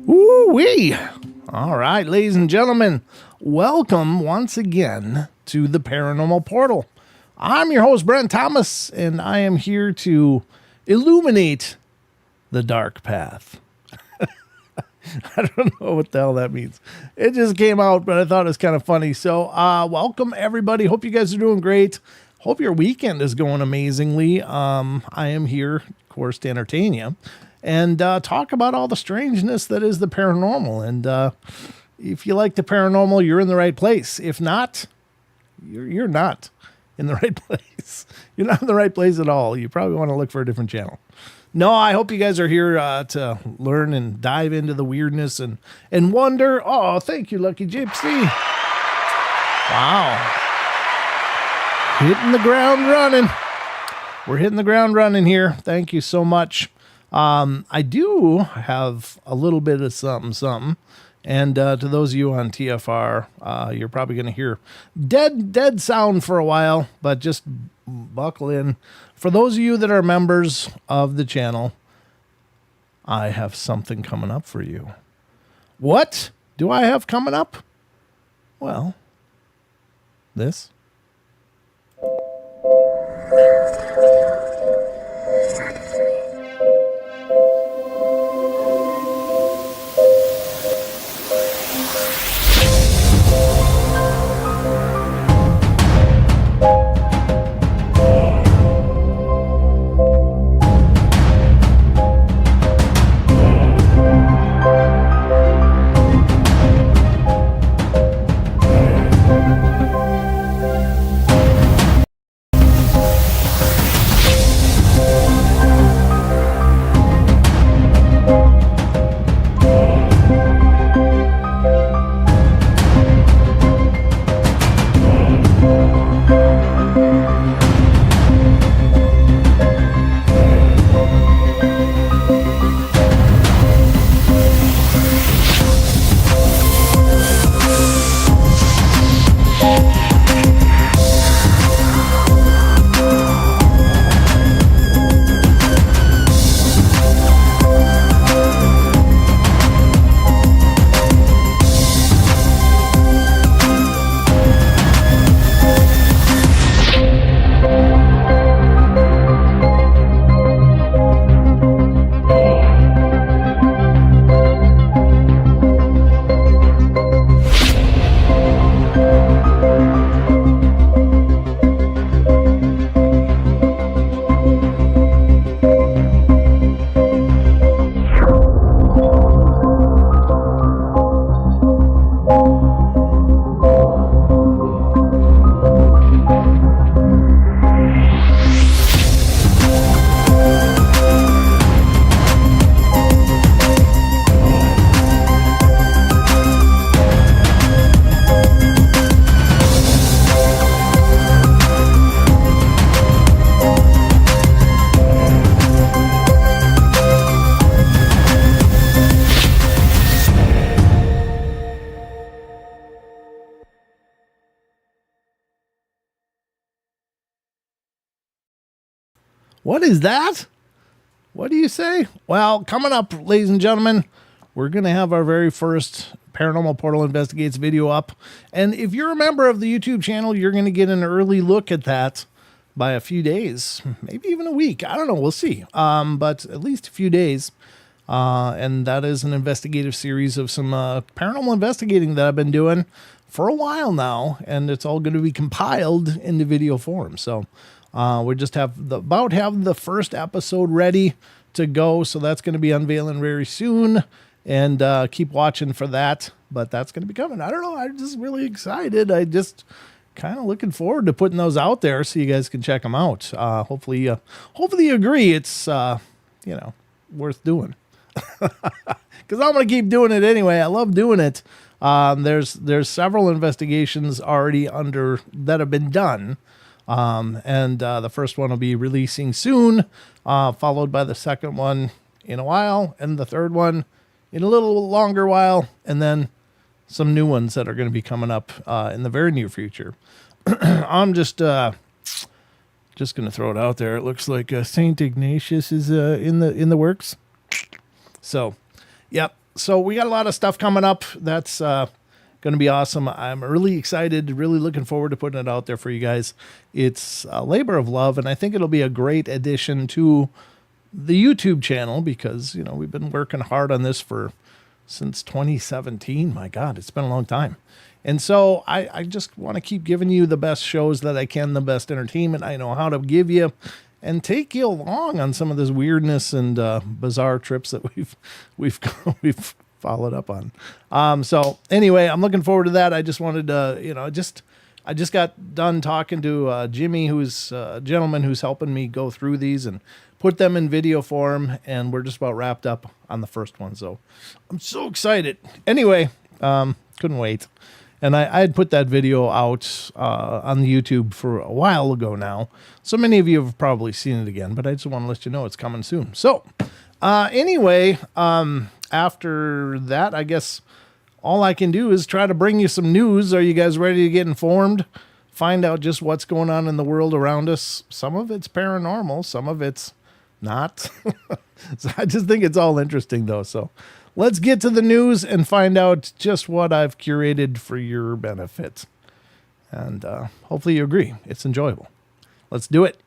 Woo-wee! All right, ladies and gentlemen, welcome once again to the Paranormal Portal. I'm your host, Brent Thomas, and I am here to illuminate the dark path. I don't know what the hell that means. It just came out, but I thought it was kind of funny. So welcome, everybody. Hope you guys are doing great. Hope your weekend is going amazingly. I am here, of course, to entertain you and talk about all the strangeness that is the paranormal. And if you like the paranormal, you're in the right place. If not, you're not in the right place. You're not in the right place at all. You probably want to look for a different channel. No, I hope you guys are here to learn and dive into the weirdness and wonder. Oh, thank you, Lucky Gypsy. Wow. Hitting the ground running. We're hitting the ground running here. Thank you so much. I do have a little bit of something. And to those of you on TFR, you're probably going to hear dead sound for a while, but just buckle in. For those of you that are members of the channel, I have something coming up for you. What do I have coming up? Well, this. What is that? What do you say? Well, coming up, ladies and gentlemen, we're going to have our very first Paranormal Portal Investigates video up. And if you're a member of the YouTube channel, you're going to get an early look at that by a few days, maybe even a week. I don't know. We'll see. But at least a few days. And that is an investigative series of some paranormal investigating that I've been doing for a while now. And it's all going to be compiled into video form. So we just have the first episode ready to go. So that's going to be unveiling very soon. And keep watching for that. But that's going to be coming. I don't know. I'm just really excited. I just kind of looking forward to putting those out there so you guys can check them out. Hopefully you agree it's, worth doing. Because I'm going to keep doing it anyway. I love doing it. There's several investigations already that have been done. And the first one will be releasing soon, followed by the second one in a while, and the third one in a little longer while, and then some new ones that are going to be coming up in the very near future. I'm just going to throw it out there. It looks like Saint Ignatius is in the works. So, yep. So we got a lot of stuff coming up. That's going to be awesome. I'm really excited, really looking forward to putting it out there for you guys. It's a labor of love, and I think it'll be a great addition to the YouTube channel because, we've been working hard on this since 2017. My God, it's been a long time. And so I just want to keep giving you the best shows that I can, the best entertainment I know how to give you, and take you along on some of this weirdness and bizarre trips that we've followed up on. So anyway, I'm looking forward to that. I just wanted to, I just got done talking to Jimmy, who's a gentleman who's helping me go through these and put them in video form, and we're just about wrapped up on the first one. So I'm so excited. Anyway, couldn't wait. And I had put that video out on the YouTube for a while ago now. So many of you have probably seen it again, but I just want to let you know it's coming soon. So anyway, after that, I guess all I can do is try to bring you some news. Are you guys ready to get informed? Find out just what's going on in the world around us. Some of it's paranormal. Some of it's not. So I just think it's all interesting, though. So let's get to the news and find out just what I've curated for your benefit. And hopefully you agree. It's enjoyable. Let's do it.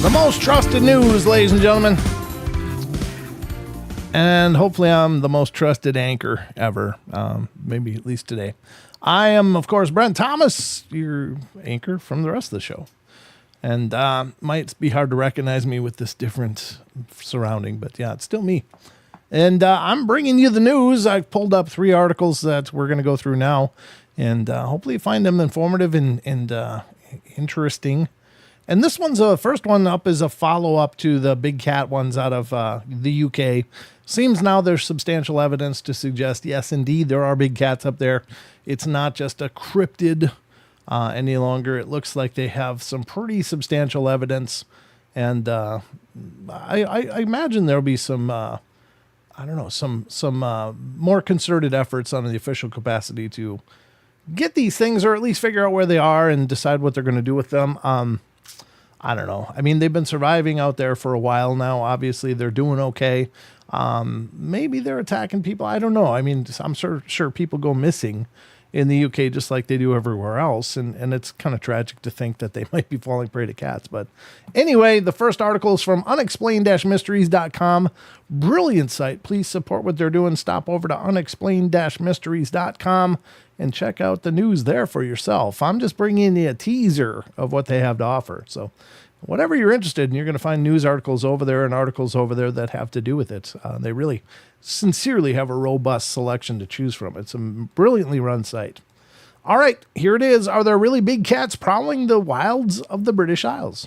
The most trusted news, ladies and gentlemen. And hopefully I'm the most trusted anchor ever, maybe at least today. I am, of course, Brent Thomas, your anchor from the rest of the show. And might be hard to recognize me with this different surrounding, but yeah, it's still me. And I'm bringing you the news. I've pulled up 3 articles that we're going to go through now. And hopefully you find them informative and interesting. And this one's the first one up is a follow-up to the big cat ones out of the UK. Seems now there's substantial evidence to suggest, yes, indeed, there are big cats up there. It's not just a cryptid any longer. It looks like they have some pretty substantial evidence. And I imagine there'll be some, some more concerted efforts on the official capacity to get these things or at least figure out where they are and decide what they're going to do with them. I don't know. I mean, they've been surviving out there for a while now. Obviously, they're doing okay. Maybe they're attacking people. I don't know. I mean, I'm sure people go missing in the UK just like they do everywhere else. And it's kind of tragic to think that they might be falling prey to cats. But anyway, the first article is from unexplained-mysteries.com. Brilliant site. Please support what they're doing. Stop over to unexplained-mysteries.com and check out the news there for yourself. I'm just bringing you a teaser of what they have to offer. So whatever you're interested in, you're going to find news articles over there and articles over there that have to do with it. They really sincerely have a robust selection to choose from. It's a brilliantly run site. All right, here it is. Are there really big cats prowling the wilds of the British Isles?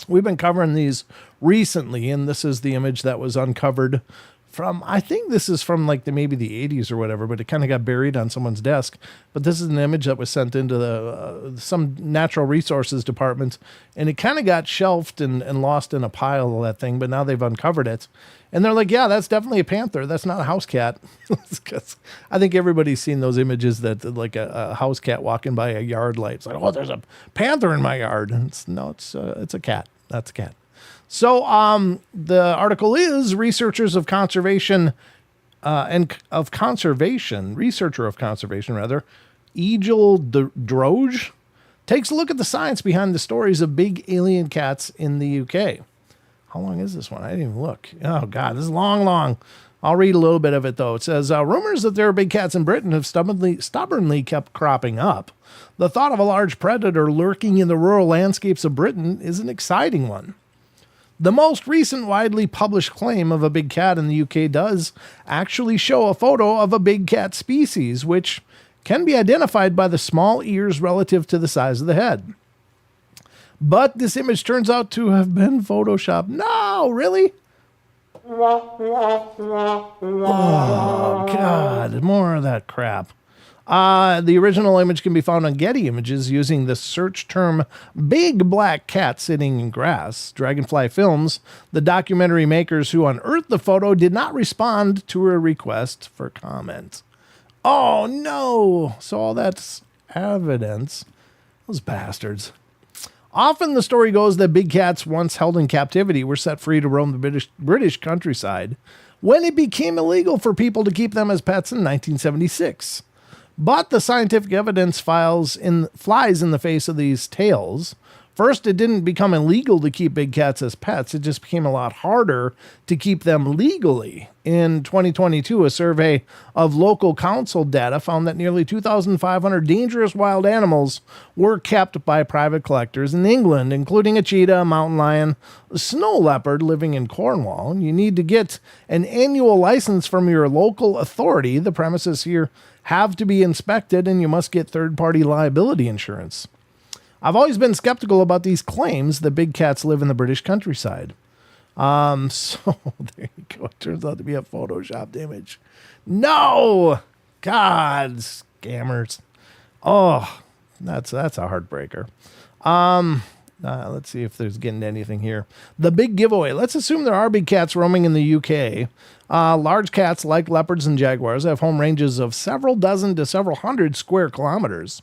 We've been covering these recently, and this is the image that was uncovered from, I think this is from like maybe the 80s or whatever, but it kind of got buried on someone's desk. But this is an image that was sent into the some natural resources department, and it kind of got shelved and lost in a pile of that thing, but now they've uncovered it. And they're like, yeah, that's definitely a panther. That's not a house cat. Because I think everybody's seen those images that like a house cat walking by a yard light. It's like, oh, there's a panther in my yard. And it's a cat. That's a cat. So the article is researcher of conservation, Egil Droge, takes a look at the science behind the stories of big alien cats in the UK. How long is this one? I didn't even look. Oh, God, this is long. I'll read a little bit of it, though. It says, rumors that there are big cats in Britain have stubbornly kept cropping up. The thought of a large predator lurking in the rural landscapes of Britain is an exciting one. The most recent widely published claim of a big cat in the UK does actually show a photo of a big cat species, which can be identified by the small ears relative to the size of the head. But this image turns out to have been photoshopped. No, really? Oh, God, more of that crap. The original image can be found on Getty Images using the search term big black cat sitting in grass. Dragonfly Films, the documentary makers who unearthed the photo, did not respond to a request for comment. Oh, no. So all that's evidence. Those bastards. Often the story goes that big cats once held in captivity were set free to roam the British countryside when it became illegal for people to keep them as pets in 1976. But the scientific evidence flies in the face of these tales. First, it didn't become illegal to keep big cats as pets. It just became a lot harder to keep them legally. In 2022, a survey of local council data found that nearly 2,500 dangerous wild animals were kept by private collectors in England, including a cheetah, a mountain lion, a snow leopard living in Cornwall. You need to get an annual license from your local authority. The premises here have to be inspected, and you must get third-party liability insurance. I've always been skeptical about these claims that big cats live in the British countryside. So there you go. It turns out to be a photoshopped image. No! God, scammers. Oh, that's a heartbreaker. Let's see if there's getting anything here. The big giveaway. Let's assume there are big cats roaming in the UK. Large cats, like leopards and jaguars, have home ranges of several dozen to several hundred square kilometers.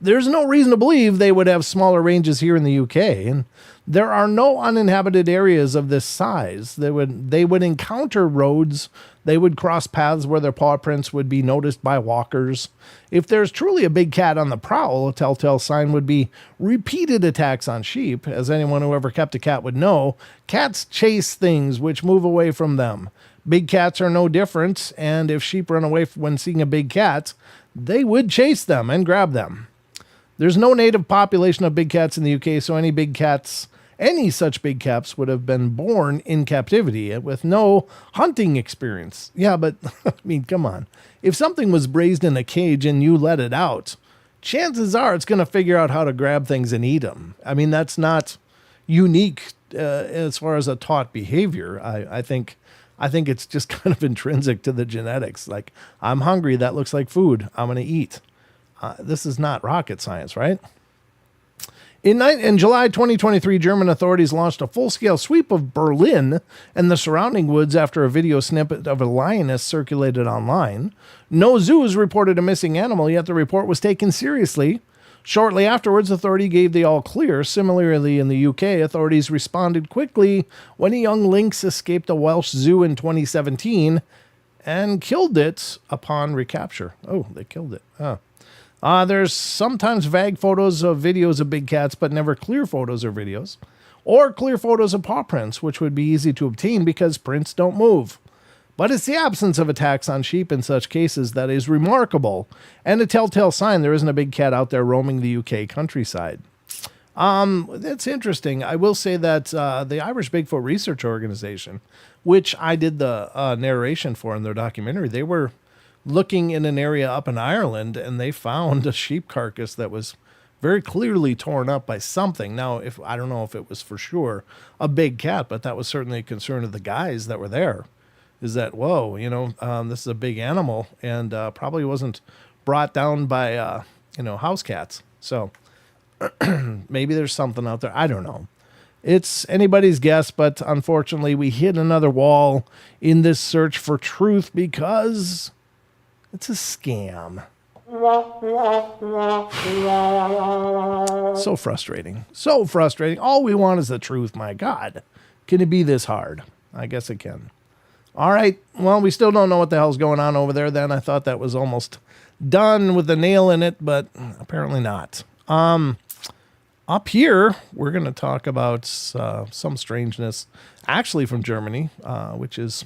There's no reason to believe they would have smaller ranges here in the UK, and there are no uninhabited areas of this size. They would encounter roads. They would cross paths where their paw prints would be noticed by walkers. If there's truly a big cat on the prowl, a telltale sign would be repeated attacks on sheep. As anyone who ever kept a cat would know, cats chase things which move away from them. Big cats are no different, and if sheep run away when seeing a big cat, they would chase them and grab them. There's no native population of big cats in the UK, so any such big cats would have been born in captivity with no hunting experience. Yeah, but, I mean, come on. If something was raised in a cage and you let it out, chances are it's going to figure out how to grab things and eat them. I mean, that's not unique as far as a taught behavior. I think it's just kind of intrinsic to the genetics. Like, I'm hungry, that looks like food, I'm going to eat. This is not rocket science, right? In July 2023, German authorities launched a full-scale sweep of Berlin and the surrounding woods after a video snippet of a lioness circulated online. No zoos reported a missing animal, yet the report was taken seriously. Shortly afterwards, authority gave the all-clear. Similarly, in the UK, authorities responded quickly when a young lynx escaped a Welsh zoo in 2017 and killed it upon recapture. Oh, they killed it. There's sometimes vague photos of videos of big cats, but never clear photos or videos, or clear photos of paw prints, which would be easy to obtain because prints don't move. But it's the absence of attacks on sheep in such cases that is remarkable, and a telltale sign there isn't a big cat out there roaming the UK countryside. That's interesting. I will say that the Irish Bigfoot Research Organization, which I did the narration for in their documentary, they were looking in an area up in Ireland, and they found a sheep carcass that was very clearly torn up by something. Now, I don't know if it was for sure a big cat, but that was certainly a concern of the guys that were there, is that, whoa, this is a big animal, and probably wasn't brought down by, house cats. So maybe there's something out there. I don't know. It's anybody's guess, but unfortunately we hit another wall in this search for truth because it's a scam. So frustrating. So frustrating. All we want is the truth, my God. Can it be this hard? I guess it can. All right. Well, we still don't know what the hell's going on over there then. I thought that was almost done with the nail in it, but apparently not. Up here, we're going to talk about some strangeness, actually from Germany, which is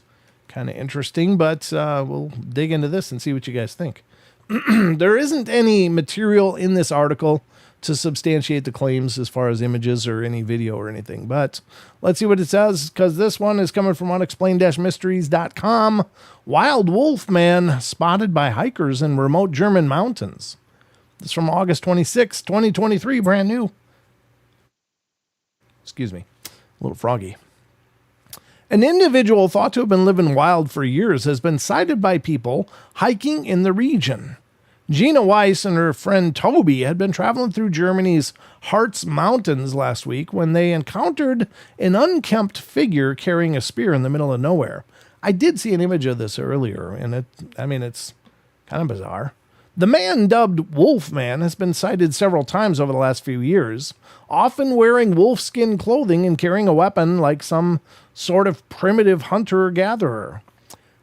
kind of interesting, but we'll dig into this and see what you guys think. There isn't any material in this article to substantiate the claims as far as images or any video or anything. But let's see what it says, because this one is coming from unexplained-mysteries.com. Wild wolf man spotted by hikers in remote German mountains. This is from August 26, 2023, brand new. Excuse me, a little froggy. An individual thought to have been living wild for years has been sighted by people hiking in the region. Gina Weiss and her friend Toby had been traveling through Germany's Harz Mountains last week when they encountered an unkempt figure carrying a spear in the middle of nowhere. I did see an image of this earlier, and it's kind of bizarre. The man, dubbed Wolfman, has been sighted several times over the last few years, often wearing wolfskin clothing and carrying a weapon like some sort of primitive hunter-gatherer.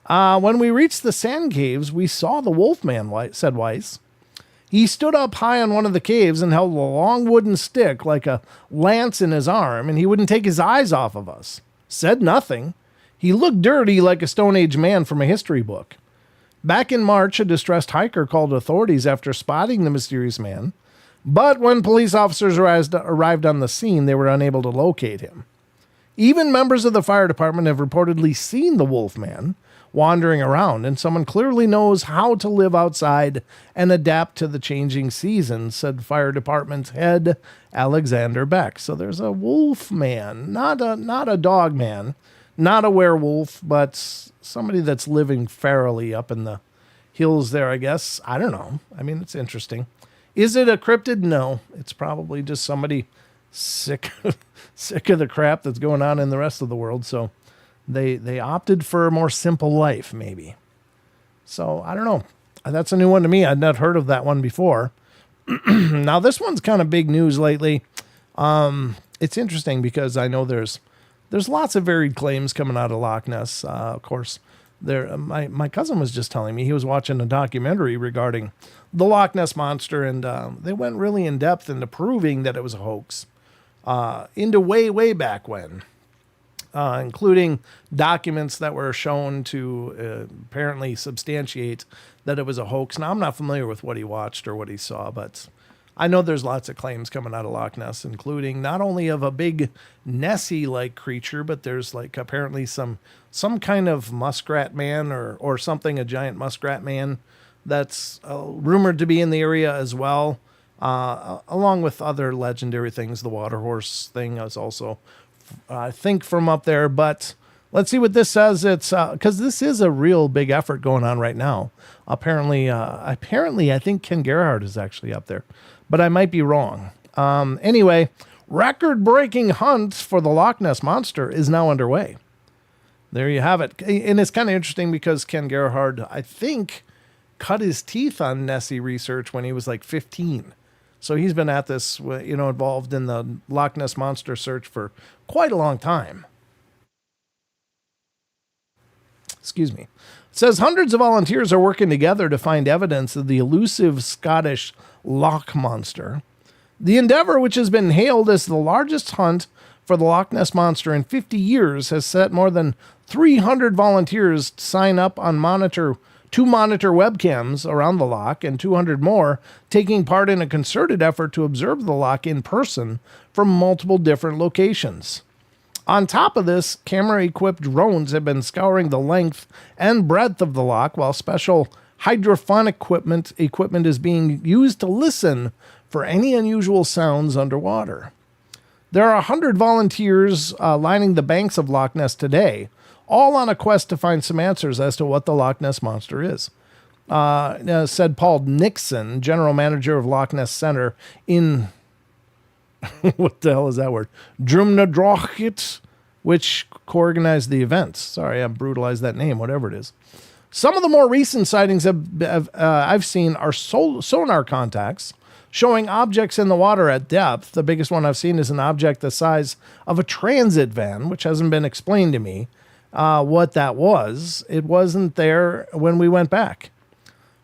When we reached the sand caves, we saw the Wolfman, said Weiss. He stood up high on one of the caves and held a long wooden stick like a lance in his arm, and he wouldn't take his eyes off of us. Said nothing. He looked dirty like a Stone Age man from a history book. Back in March, a distressed hiker called authorities after spotting the mysterious man, but when police officers arrived on the scene, they were unable to locate him. Even members of the fire department have reportedly seen the Wolfman wandering around, and someone clearly knows how to live outside and adapt to the changing seasons, said fire department head Alexander Beck. So there's a wolf man, not a dog man, not a werewolf, but somebody that's living ferally up in the hills there, I guess. I don't know. I mean, it's interesting. Is it a cryptid? No, it's probably just somebody sick of the crap that's going on in the rest of the world. So they opted for a more simple life, maybe. So I don't know. That's a new one to me. I'd not heard of that one before. Now this one's kind of big news lately. It's interesting because I know there's lots of varied claims coming out of Loch Ness. Of course, my cousin was just telling me he was watching a documentary regarding the Loch Ness monster, and they went really in depth into proving that it was a hoax. Into way back when. Including documents that were shown to apparently substantiate that it was a hoax. Now, I'm not familiar with what he watched or what he saw, but I know there's lots of claims coming out of Loch Ness, including not only of a big Nessie-like creature, but there's like apparently some kind of muskrat man or something, a giant muskrat man that's rumored to be in the area as well, along with other legendary things. The water horse thing is also I think from up there, but let's see what this says. It's because this is a real big effort going on right now. Apparently, I think Ken Gerhard is actually up there, but I might be wrong. Anyway, record-breaking hunt for the Loch Ness Monster is now underway. There you have it. And it's kind of interesting because Ken Gerhard, I think, cut his teeth on Nessie research when he was like 15. So he's been at this, involved in the Loch Ness Monster search for quite a long time. Excuse me. It says hundreds of volunteers are working together to find evidence of the elusive Scottish Loch Monster. The endeavor, which has been hailed as the largest hunt for the Loch Ness Monster in 50 years, has set more than 300 volunteers to sign up on monitor webcams around the loch, and 200 more taking part in a concerted effort to observe the loch in person from multiple different locations. On top of this, camera-equipped drones have been scouring the length and breadth of the loch, while special hydrophonic equipment is being used to listen for any unusual sounds underwater. There are 100 volunteers lining the banks of Loch Ness today, all on a quest to find some answers as to what the Loch Ness Monster is. Said Paul Nixon, general manager of Loch Ness Center in, what the hell is that word? Drumnadrochit, which co-organized the events. Sorry, I brutalized that name, whatever it is. Some of the more recent sightings I've seen are sonar contacts showing objects in the water at depth. The biggest one I've seen is an object the size of a transit van, which hasn't been explained to me. What that was. It wasn't there when we went back.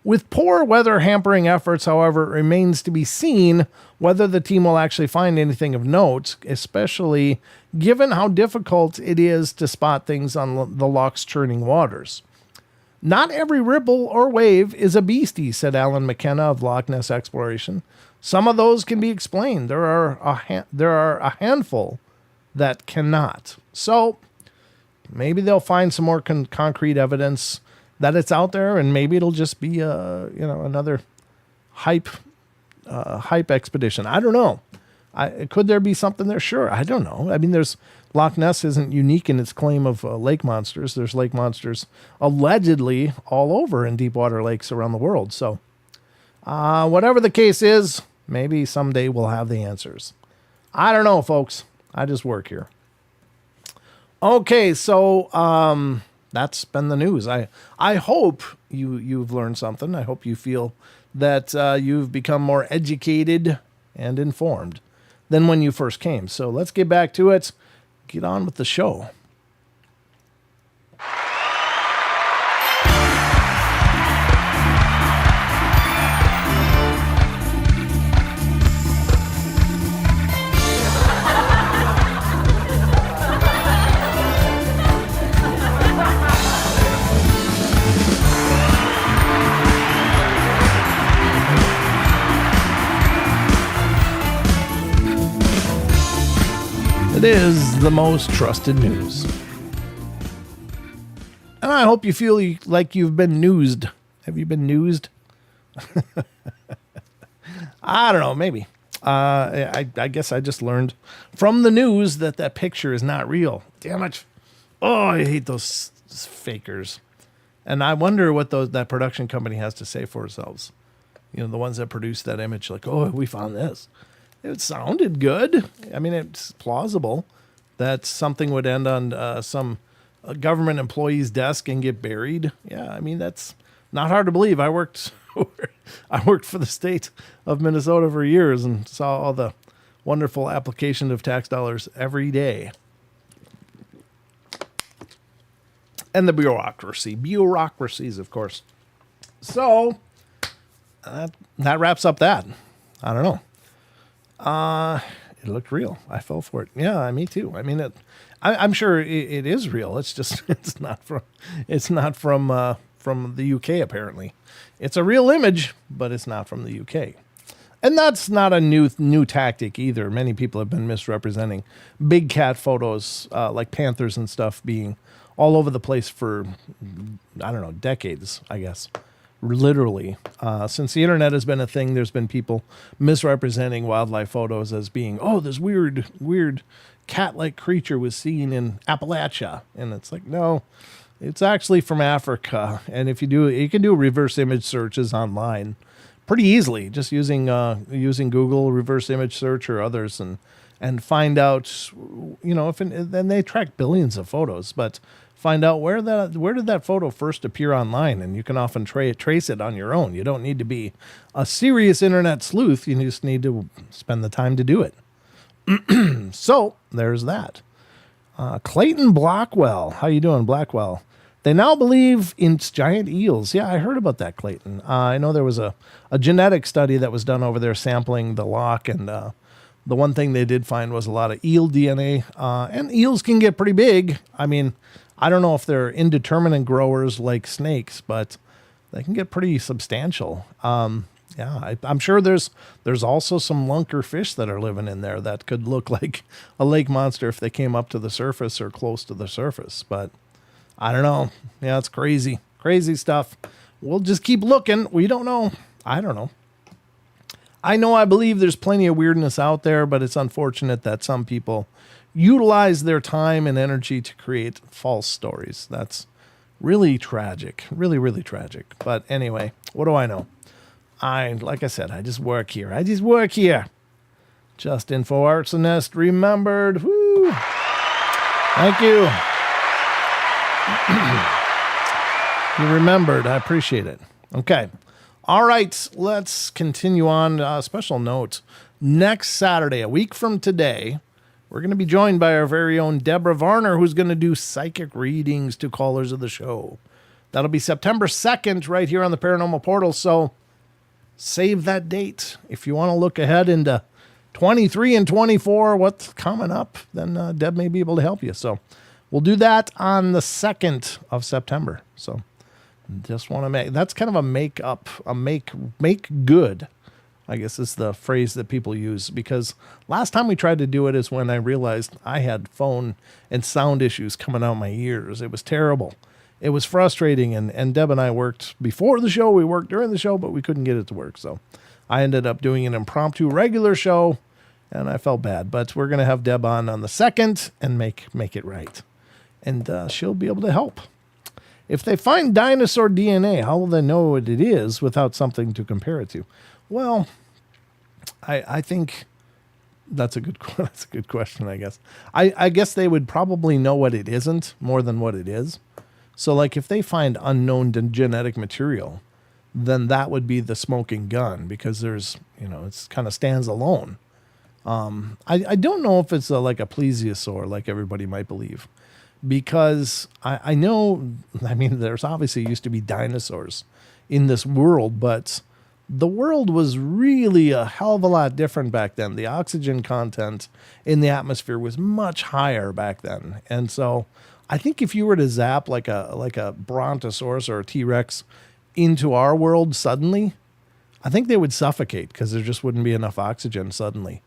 With poor weather hampering efforts, however, it remains to be seen whether the team will actually find anything of note, especially given how difficult it is to spot things on the loch's churning waters. Not every ripple or wave is a beastie, said Alan McKenna of Loch Ness Exploration. Some of those can be explained. There are a handful that cannot. So maybe they'll find some more concrete evidence that it's out there, and maybe it'll just be another hype expedition. I don't know. Could there be something there? Sure. I don't know. I mean, there's Loch Ness isn't unique in its claim of lake monsters. There's lake monsters allegedly all over in deep water lakes around the world. So whatever the case is, maybe someday we'll have the answers. I don't know, folks. I just work here. Okay, so that's been the news. I hope you've learned something. I hope you feel that you've become more educated and informed than when you first came. So let's get back to it. Get on with the show. It is the most trusted news. And I hope you feel like you've been newsed. Have you been newsed? I don't know, maybe. I guess I just learned from the news that picture is not real. Damn it. Oh, I hate those fakers. And I wonder what that production company has to say for themselves. You know, the ones that produce that image, like, oh, we found this. It sounded good. I mean, it's plausible that something would end on some government employee's desk and get buried. Yeah, I mean, that's not hard to believe. I worked for the state of Minnesota for years and saw all the wonderful application of tax dollars every day. And the bureaucracies, of course. So that wraps up that. I don't know. It looked real. I fell for it. Yeah, me too. I mean, I'm sure it is real. It's just it's not from the UK apparently. It's a real image, but it's not from the UK. And that's not a new tactic either. Many people have been misrepresenting big cat photos, like panthers and stuff, being all over the place for I don't know, decades, I guess. Literally, since the internet has been a thing, there's been people misrepresenting wildlife photos as being, oh, this weird cat-like creature was seen in Appalachia, and it's like, no, it's actually from Africa. And if you can do reverse image searches online pretty easily, just using Google reverse image search or others, and find out, then they track billions of photos, but find out where did that photo first appear online, and you can often trace it on your own. You don't need to be a serious internet sleuth. You just need to spend the time to do it. So there's that. Clayton Blackwell. How you doing, Blackwell? They now believe in giant eels. Yeah, I heard about that, Clayton. I know there was a genetic study that was done over there sampling the loch, and the one thing they did find was a lot of eel DNA. And eels can get pretty big. I mean, I don't know if they're indeterminate growers like snakes, but they can get pretty substantial. I'm sure there's also some lunker fish that are living in there that could look like a lake monster if they came up to the surface or close to the surface. But I don't know. Yeah, it's crazy stuff. We'll just keep looking. We don't know. I don't know. I believe there's plenty of weirdness out there, but it's unfortunate that some people utilize their time and energy to create false stories. That's really tragic. Really, really tragic. But anyway, what do I know? Like I said, I just work here. Just Info Arts and Nest remembered. Woo! Thank you. You remembered. I appreciate it. Okay. All right. Let's continue on. Special note. Next Saturday, a week from today, we're going to be joined by our very own Deborah Varner, who's going to do psychic readings to callers of the show. That'll be September 2nd right here on the Paranormal Portal. So save that date. If you want to look ahead into 23 and 24, what's coming up, then Deb may be able to help you. So we'll do that on the 2nd of September. So just want to that's kind of a make good I guess is the phrase that people use, because last time we tried to do it is when I realized I had phone and sound issues coming out my ears. It was terrible. It was frustrating, and Deb and I worked before the show. We worked during the show, but we couldn't get it to work. So I ended up doing an impromptu regular show, and I felt bad. But we're going to have Deb on the 2nd and make it right. And she'll be able to help. If they find dinosaur DNA, how will they know what it is without something to compare it to? Well, I think that's a good question, I guess. I guess they would probably know what it isn't more than what it is. So, like, if they find unknown genetic material, then that would be the smoking gun, because there's, it's kind of stands alone. I don't know if it's like a plesiosaur, like everybody might believe, because I know, there's obviously used to be dinosaurs in this world, but the world was really a hell of a lot different back then. The oxygen content in the atmosphere was much higher back then. And so I think if you were to zap like a brontosaurus or a T-Rex into our world suddenly, I think they would suffocate, because there just wouldn't be enough oxygen suddenly,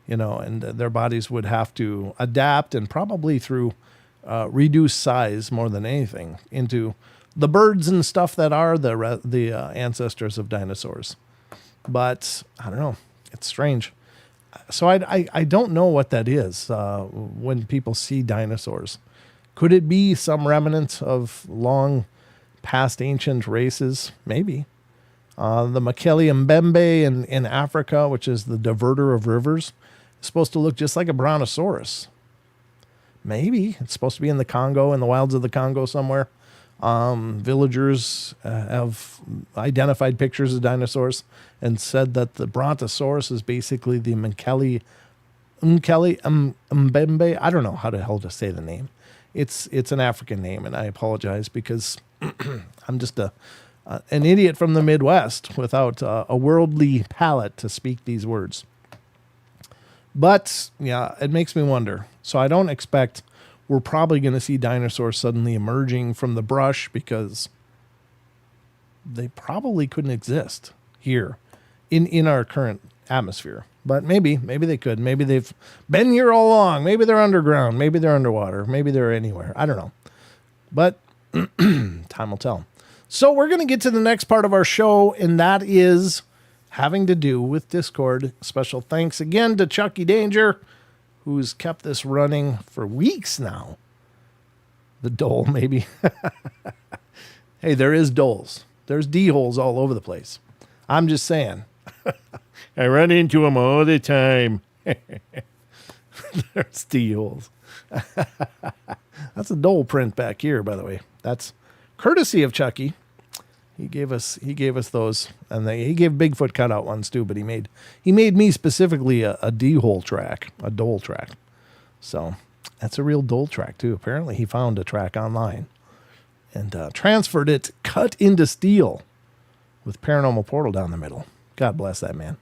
and their bodies would have to adapt, and probably through reduced size more than anything, into the birds and stuff that are the ancestors of dinosaurs. But I don't know. It's strange. So I don't know what that is when people see dinosaurs. Could it be some remnant of long past ancient races? Maybe. The Mekele Mbembe in Africa, which is the diverter of rivers, is supposed to look just like a brontosaurus. Maybe. It's supposed to be in the Congo, in the wilds of the Congo somewhere. Villagers have identified pictures of dinosaurs and said that the brontosaurus is basically the Mekele Mbembe. I don't know how the hell to say the name. It's an African name, and I apologize, because I'm just an idiot from the Midwest without a worldly palate to speak these words. But yeah, it makes me wonder. So I don't expect we're probably going to see dinosaurs suddenly emerging from the brush, because they probably couldn't exist here in our current atmosphere. But maybe they could. Maybe they've been here all along. Maybe they're underground. Maybe they're underwater. Maybe they're anywhere. I don't know. But time will tell. So we're going to get to the next part of our show, and that is having to do with Discord. Special thanks again to Chucky Danger, who's kept this running for weeks now. The dole, maybe. Hey, there is doles. There's D-holes all over the place. I'm just saying. I run into them all the time. There's D-holes. That's a dole print back here, by the way. That's courtesy of Chucky. He gave us those, and he gave Bigfoot cutout ones too. But he made me specifically a D-hole track, a dole track. So that's a real dole track too. Apparently, he found a track online and transferred it, cut into steel, with Paranormal Portal down the middle. God bless that man.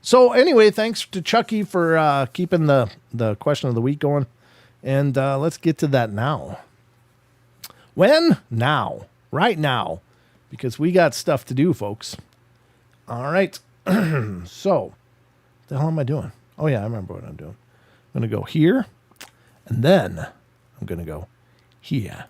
So anyway, thanks to Chucky for keeping the question of the week going, and let's get to that now. When? Now. Right now. Because we got stuff to do, folks. All right. So, what the hell am I doing? Oh, yeah, I remember what I'm doing. I'm going to go here, and then I'm going to go here.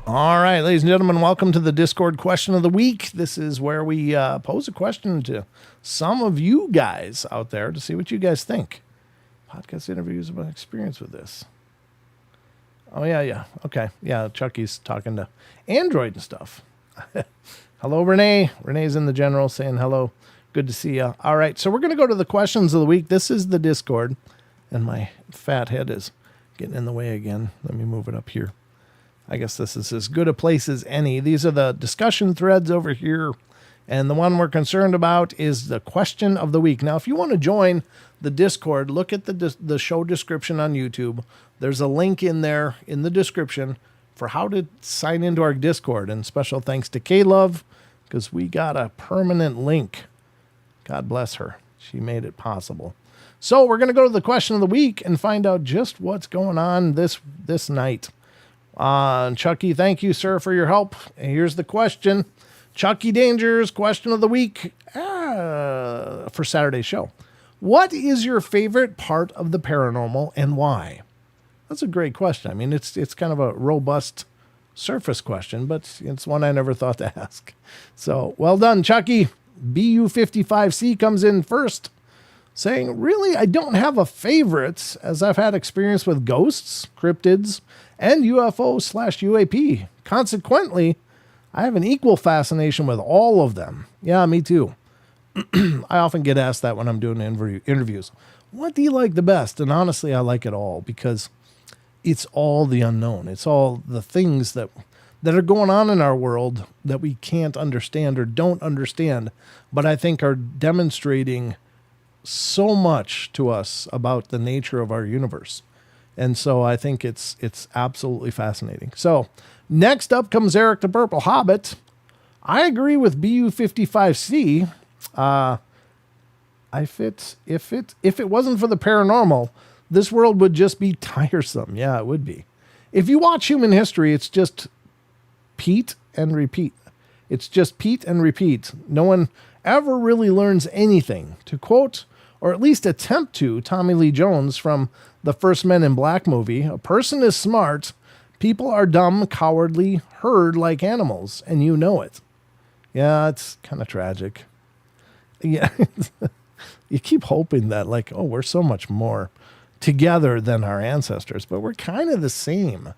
All right, ladies and gentlemen, welcome to the Discord question of the week. This is where we pose a question to some of you guys out there to see what you guys think. Podcast interviews about experience with this. Oh, yeah. Okay. Yeah, Chucky's talking to Android and stuff. Hello, Renee. Renee's in the general saying hello. Good to see you. All right, so we're going to go to the questions of the week. This is the Discord, and my fat head is getting in the way again. Let me move it up here. I guess this is as good a place as any. These are the discussion threads over here, and the one we're concerned about is the question of the week. Now, if you want to join the Discord, look at the show description on YouTube. There's a link in there in the description for how to sign into our Discord. And special thanks to K-Love, because we got a permanent link. God bless her. She made it possible. So we're going to go to the question of the week and find out just what's going on this night. Chucky, thank you, sir, for your help. And here's the question. Chucky Dangers, question of the week for Saturday's show. What is your favorite part of the paranormal and why? That's a great question. I mean, it's kind of a robust surface question, but it's one I never thought to ask. So well done, Chucky. BU55C comes in first, saying, really, I don't have a favorite, as I've had experience with ghosts, cryptids, and UFO/UAP. Consequently, I have an equal fascination with all of them. Yeah, me too. I often get asked that when I'm doing interviews. What do you like the best? And honestly, I like it all because it's all the unknown. It's all the things that are going on in our world that we can't understand or don't understand, but I think are demonstrating so much to us about the nature of our universe. And so I think it's absolutely fascinating. So next up comes Eric the Purple Hobbit. I agree with BU55C. If it wasn't for the paranormal, this world would just be tiresome. Yeah, it would be. If you watch human history, it's just repeat and repeat. It's just repeat and repeat. No one ever really learns anything. To quote, or at least attempt to, Tommy Lee Jones from the first Men in Black movie, a person is smart, people are dumb, cowardly, herd like animals, and you know it. Yeah, it's kind of tragic. Yeah, you keep hoping that, like, oh, we're so much more together than our ancestors, but we're kind of the same.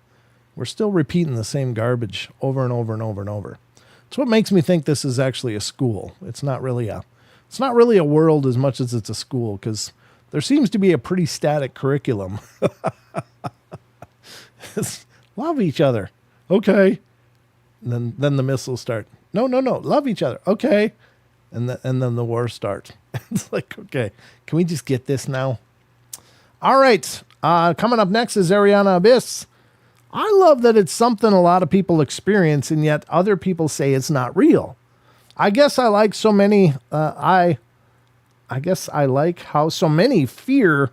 We're still repeating the same garbage over and over and over and over. It's what makes me think this is actually a school. It's not really a world as much as it's a school, because there seems to be a pretty static curriculum. Love each other. Okay. And then the missiles start. No. Love each other. Okay. And then the wars start. It's like, okay, can we just get this now? All right. Coming up next is Ariana Abyss. I love that it's something a lot of people experience, and yet other people say it's not real. I guess I like so many. I guess I like how so many fear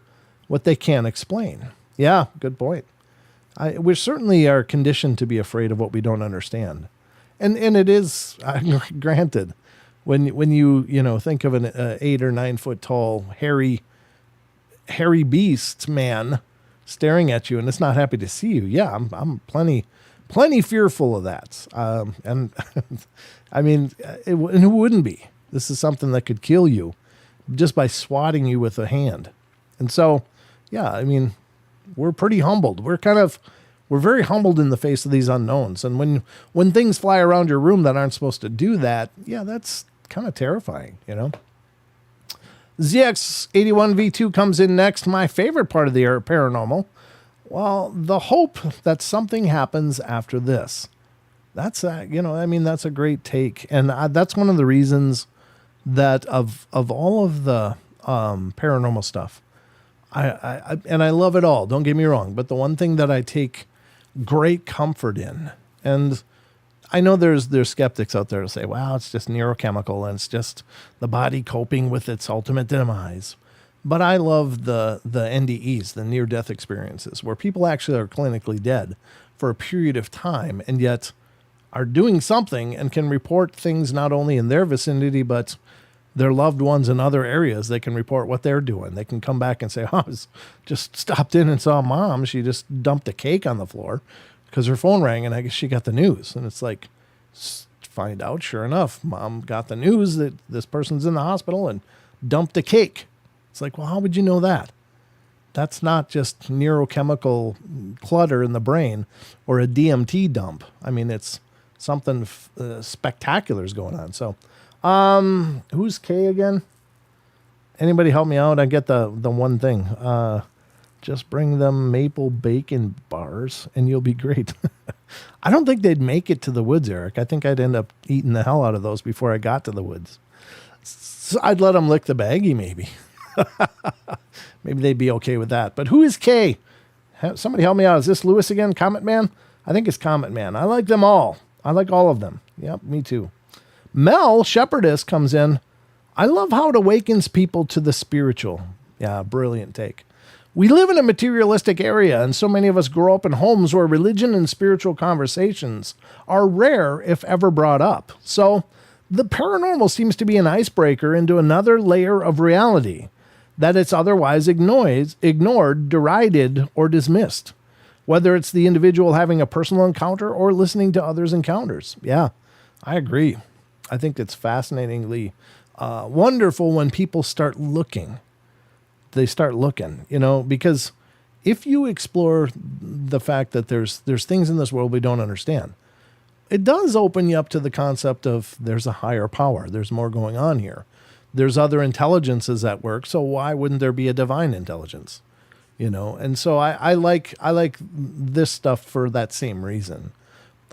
what they can't explain. Yeah, good point. We certainly are conditioned to be afraid of what we don't understand, and it is granted. When you think of an 8 or 9 foot tall hairy beast man staring at you and it's not happy to see you. Yeah, I'm plenty fearful of that. And I mean, and who wouldn't be? This is something that could kill you just by swatting you with a hand. And so, yeah, I mean, we're pretty humbled. We're very humbled in the face of these unknowns. And when things fly around your room that aren't supposed to do that, yeah, that's kind of terrifying, you know? ZX81V2 comes in next. My favorite part of the paranormal, well, the hope that something happens after this. That's that's a great take. And that's one of the reasons that of all of the paranormal stuff, I love it all. Don't get me wrong. But the one thing that I take great comfort in, and I know there's skeptics out there who say, wow, it's just neurochemical and it's just the body coping with its ultimate demise. But I love the NDEs, the near-death experiences, where people actually are clinically dead for a period of time and yet are doing something and can report things not only in their vicinity, but their loved ones in other areas. They can report what they're doing. They can come back and say, oh, I was just stopped in and saw Mom. She just dumped a cake on the floor because her phone rang and I guess she got the news. And it's like, find out, sure enough, Mom got the news that this person's in the hospital and dumped a cake. It's like, well, how would you know that? That's not just neurochemical clutter in the brain or a DMT dump. I mean, it's something spectacular is going on. So, who's K again? Anybody help me out? I get the one thing. Just bring them maple bacon bars and you'll be great. I don't think they'd make it to the woods, Eric. I think I'd end up eating the hell out of those before I got to the woods. So I'd let them lick the baggie, maybe. Maybe they'd be okay with that. But who is K? Somebody help me out. Is this Lewis again? Comet Man? I think it's Comet Man. I like them all. I like all of them. Yep, me too. Mel Shepherdess comes in. I love how it awakens people to the spiritual. Yeah, brilliant take. We live in a materialistic area, and so many of us grow up in homes where religion and spiritual conversations are rare, if ever brought up. So the paranormal seems to be an icebreaker into another layer of reality that it's otherwise ignored, derided, or dismissed. Whether it's the individual having a personal encounter or listening to others' encounters. Yeah, I agree. I think it's fascinatingly wonderful when people start looking. They start looking, because if you explore the fact that there's things in this world we don't understand, it does open you up to the concept of there's a higher power. There's more going on here. There's other intelligences at work. So why wouldn't there be a divine intelligence? And so I like this stuff for that same reason.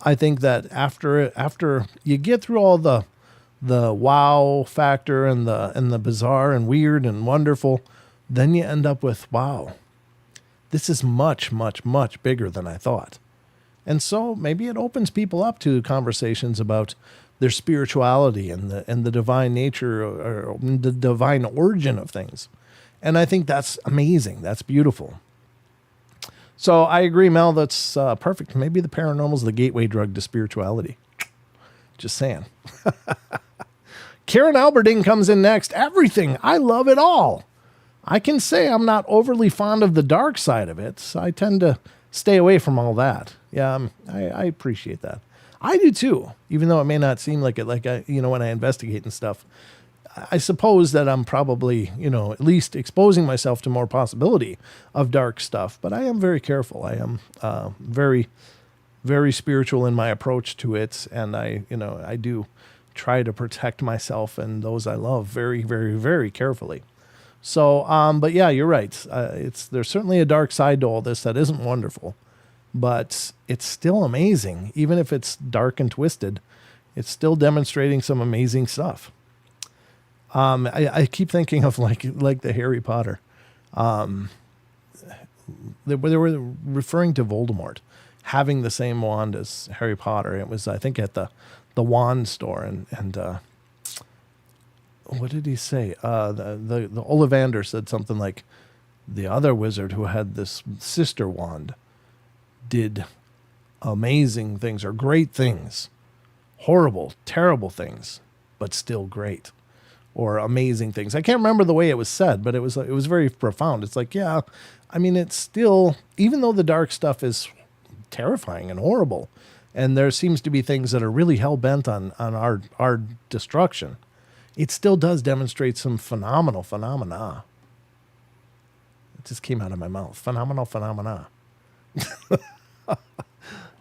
I think that after you get through all the wow factor and the bizarre and weird and wonderful, then you end up with, wow, this is much, much, much bigger than I thought. And so maybe it opens people up to conversations about their spirituality and the divine nature or the divine origin of things. And I think that's amazing. That's beautiful. So I agree, Mel, that's perfect. Maybe the paranormal is the gateway drug to spirituality. Just saying. Karen Alberding comes in next. Everything. I love it all. I can say I'm not overly fond of the dark side of it. So I tend to stay away from all that. Yeah, I appreciate that. I do too, even though it may not seem like it, when I investigate and stuff. I suppose that I'm probably, at least exposing myself to more possibility of dark stuff, but I am very careful. I am very, very spiritual in my approach to it. And I do try to protect myself and those I love very, very, very carefully. So, but yeah, you're right. There's certainly a dark side to all this that isn't wonderful, but it's still amazing. Even if it's dark and twisted, it's still demonstrating some amazing stuff. I keep thinking of like the Harry Potter. They were referring to Voldemort having the same wand as Harry Potter. It was, I think, at the wand store, and what did he say? The Ollivander said something like, the other wizard who had this sister wand did amazing things or great things, horrible, terrible things, but still great. Or amazing things. I can't remember the way it was said, but it was very profound. It's like, yeah, I mean, it's still, even though the dark stuff is terrifying and horrible, and there seems to be things that are really hell-bent on our destruction, it still does demonstrate some phenomenal phenomena. It just came out of my mouth. Phenomenal phenomena.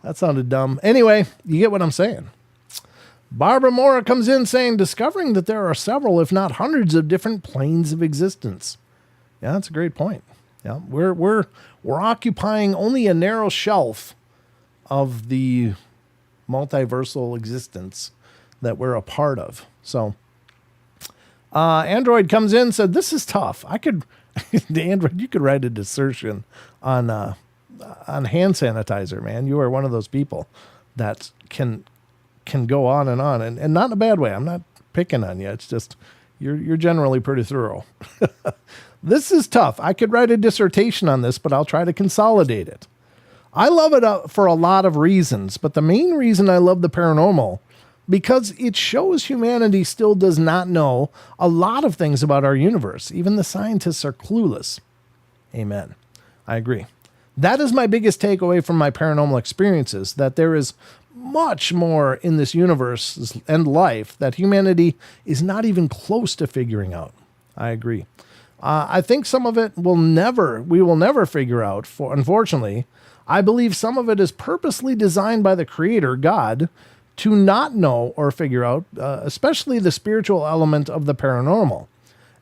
That sounded dumb. Anyway, you get what I'm saying. Barbara Mora comes in saying, discovering that there are several, if not hundreds, of different planes of existence. Yeah, that's a great point. Yeah, we're occupying only a narrow shelf of the multiversal existence that we're a part of. So, Android comes in and said, this is tough. Android, you could write a dissertation on hand sanitizer, man. You are one of those people that can go on and not in a bad way. I'm not picking on you. It's just, you're generally pretty thorough. This is tough. I could write a dissertation on this, but I'll try to consolidate it. I love it for a lot of reasons, but the main reason I love the paranormal, because it shows humanity still does not know a lot of things about our universe. Even the scientists are clueless. Amen. I agree. That is my biggest takeaway from my paranormal experiences, that there is much more in this universe and life that humanity is not even close to figuring out. I agree. I think some of it we will never figure out. Unfortunately, I believe some of it is purposely designed by the Creator, God, to not know or figure out, especially the spiritual element of the paranormal.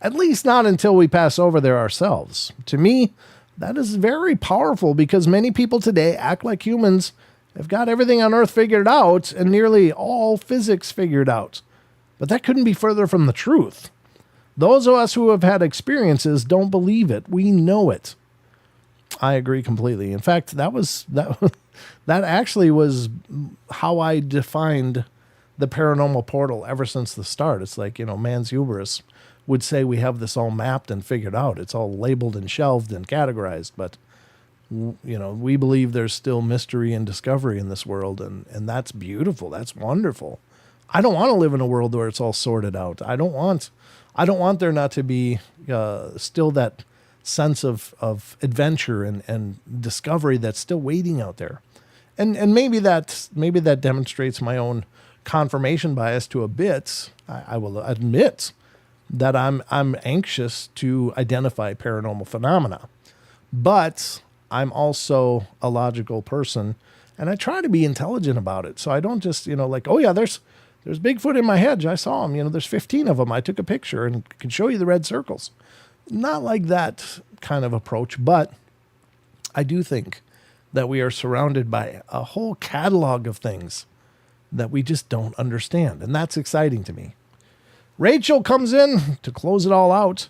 At least not until we pass over there ourselves. To me, that is very powerful, because many people today act like humans have got everything on Earth figured out and nearly all physics figured out. But that couldn't be further from the truth. Those of us who have had experiences don't believe it. We know it. I agree completely. In fact, that actually was how I defined the paranormal portal ever since the start. It's like, man's hubris would say we have this all mapped and figured out. It's all labeled and shelved and categorized, but we believe there's still mystery and discovery in this world, and that's beautiful. That's wonderful. I don't want to live in a world where it's all sorted out. I don't want there not to be still that sense of adventure and discovery that's still waiting out there. And maybe that demonstrates my own confirmation bias to a bit. I will admit that I'm anxious to identify paranormal phenomena, but I'm also a logical person, and I try to be intelligent about it. So I don't just oh yeah, there's Bigfoot in my hedge. I saw him. There's 15 of them. I took a picture and can show you the red circles. Not like that kind of approach, but I do think that we are surrounded by a whole catalog of things that we just don't understand. And that's exciting to me. Rachel comes in to close it all out.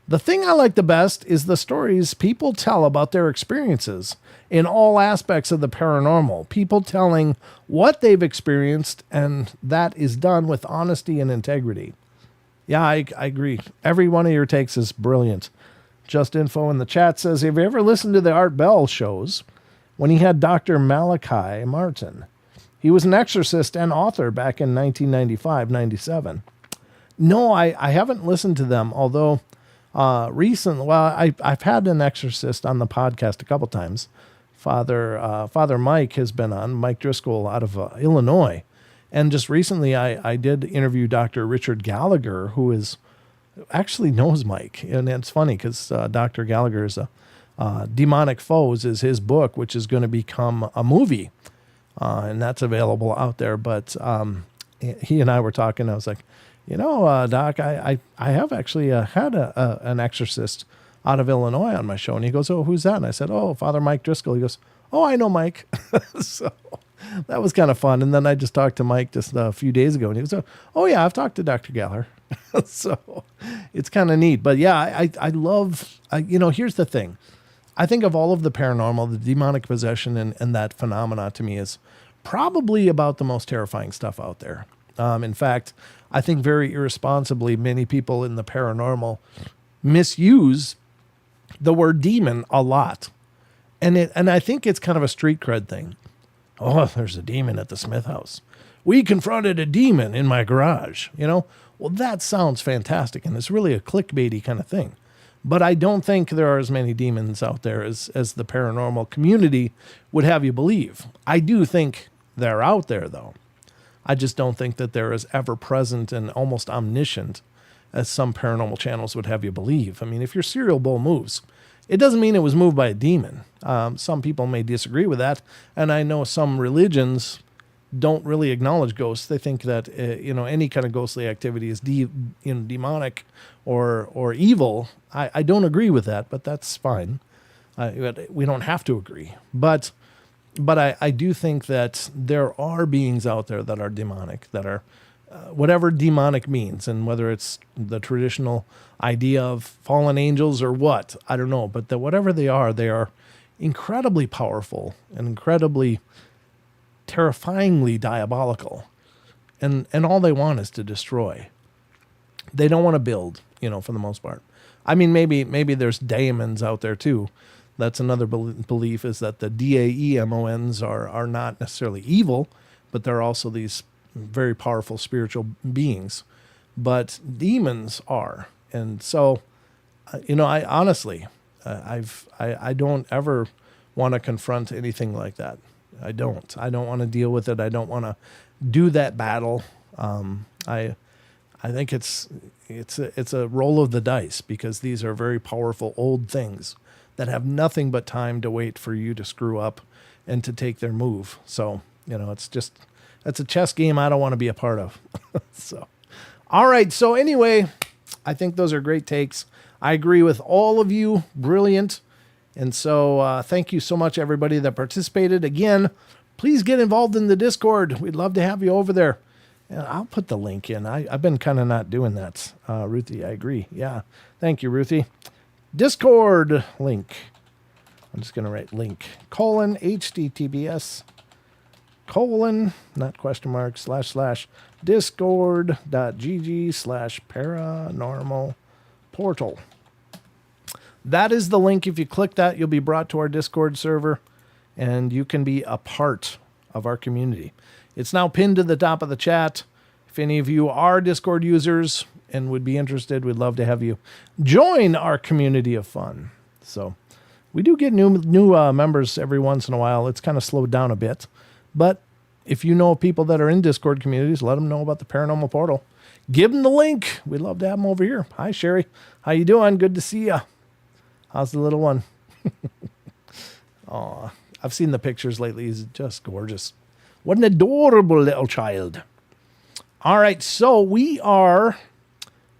The thing I like the best is the stories people tell about their experiences in all aspects of the paranormal. People telling what they've experienced, and that is done with honesty and integrity. Yeah, I agree. Every one of your takes is brilliant. Just Info in the chat says, have you ever listened to the Art Bell shows when he had Dr. Malachi Martin? He was an exorcist and author back in 1995-97. No, I haven't listened to them, although recently, I've had an exorcist on the podcast a couple times. Father Mike has been on, Mike Driscoll out of Illinois. And just recently I did interview Dr. Richard Gallagher, who actually knows Mike. And it's funny because Dr. Gallagher is Demonic Foes is his book, which is going to become a movie. And that's available out there. But he and I were talking. I was like, Doc, I have actually had an exorcist out of Illinois on my show. And he goes, oh, who's that? And I said, oh, Father Mike Driscoll. He goes, oh, I know Mike. So that was kind of fun. And then I just talked to Mike just a few days ago. And he goes, oh yeah, I've talked to Dr. Gallagher. So it's kind of neat. But yeah, I love, here's the thing. I think of all of the paranormal, the demonic possession and that phenomena to me is probably about the most terrifying stuff out there. In fact, I think very irresponsibly, many people in the paranormal misuse the word demon a lot. And I think it's kind of a street cred thing. Oh, there's a demon at the Smith house. We confronted a demon in my garage, Well, that sounds fantastic. And it's really a clickbaity kind of thing. But I don't think there are as many demons out there as the paranormal community would have you believe. I do think they're out there, though. I just don't think that they're as ever present and almost omniscient as some paranormal channels would have you believe. I mean, if your cereal bowl moves, it doesn't mean it was moved by a demon. Some people may disagree with that. And I know some religions don't really acknowledge ghosts. They think that, any kind of ghostly activity is demonic or evil. I don't agree with that, but that's fine. We don't have to agree. But I do think that there are beings out there that are demonic, that are whatever demonic means, and whether it's the traditional idea of fallen angels or what, I don't know. But whatever they are incredibly powerful and incredibly terrifyingly diabolical. And all they want is to destroy. They don't want to build, for the most part. I mean, maybe there's daemons out there too. That's another belief, is that the daemons are not necessarily evil, but they're also these very powerful spiritual beings. But demons are. And so, I honestly, I don't ever want to confront anything like that. I don't want to deal with it. I don't want to do that battle. I think it's a roll of the dice, because these are very powerful old things that have nothing but time to wait for you to screw up and to take their move. So, that's a chess game I don't want to be a part of. So, all right. So anyway, I think those are great takes. I agree with all of you. Brilliant. And so thank you so much, everybody that participated. Again, please get involved in the Discord. We'd love to have you over there. And I'll put the link in. I've been kind of not doing that. Ruthie, I agree. Yeah. Thank you, Ruthie. Discord link. I'm just going to write link : HTTPS not question mark, / discord.gg/paranormal portal. That is the link. If you click that, you'll be brought to our Discord server and you can be a part of our community. It's now pinned to the top of the chat. If any of you are Discord users and would be interested, we'd love to have you join our community of fun. So we do get new members every once in a while. It's kind of slowed down a bit. But if you know people that are in Discord communities, let them know about the Paranormal Portal. Give them the link. We'd love to have them over here. Hi, Sherry. How you doing? Good to see you. How's the little one? Aw, I've seen the pictures lately. He's just gorgeous. What an adorable little child. All right, so we are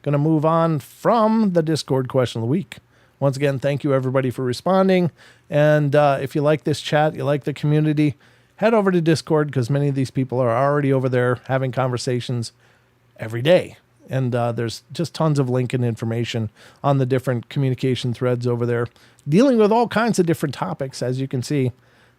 going to move on from the Discord question of the week. Once again, thank you, everybody, for responding. And if you like this chat, you like the community, head over to Discord because many of these people are already over there having conversations every day. And there's just tons of link and information on the different communication threads over there, dealing with all kinds of different topics, as you can see.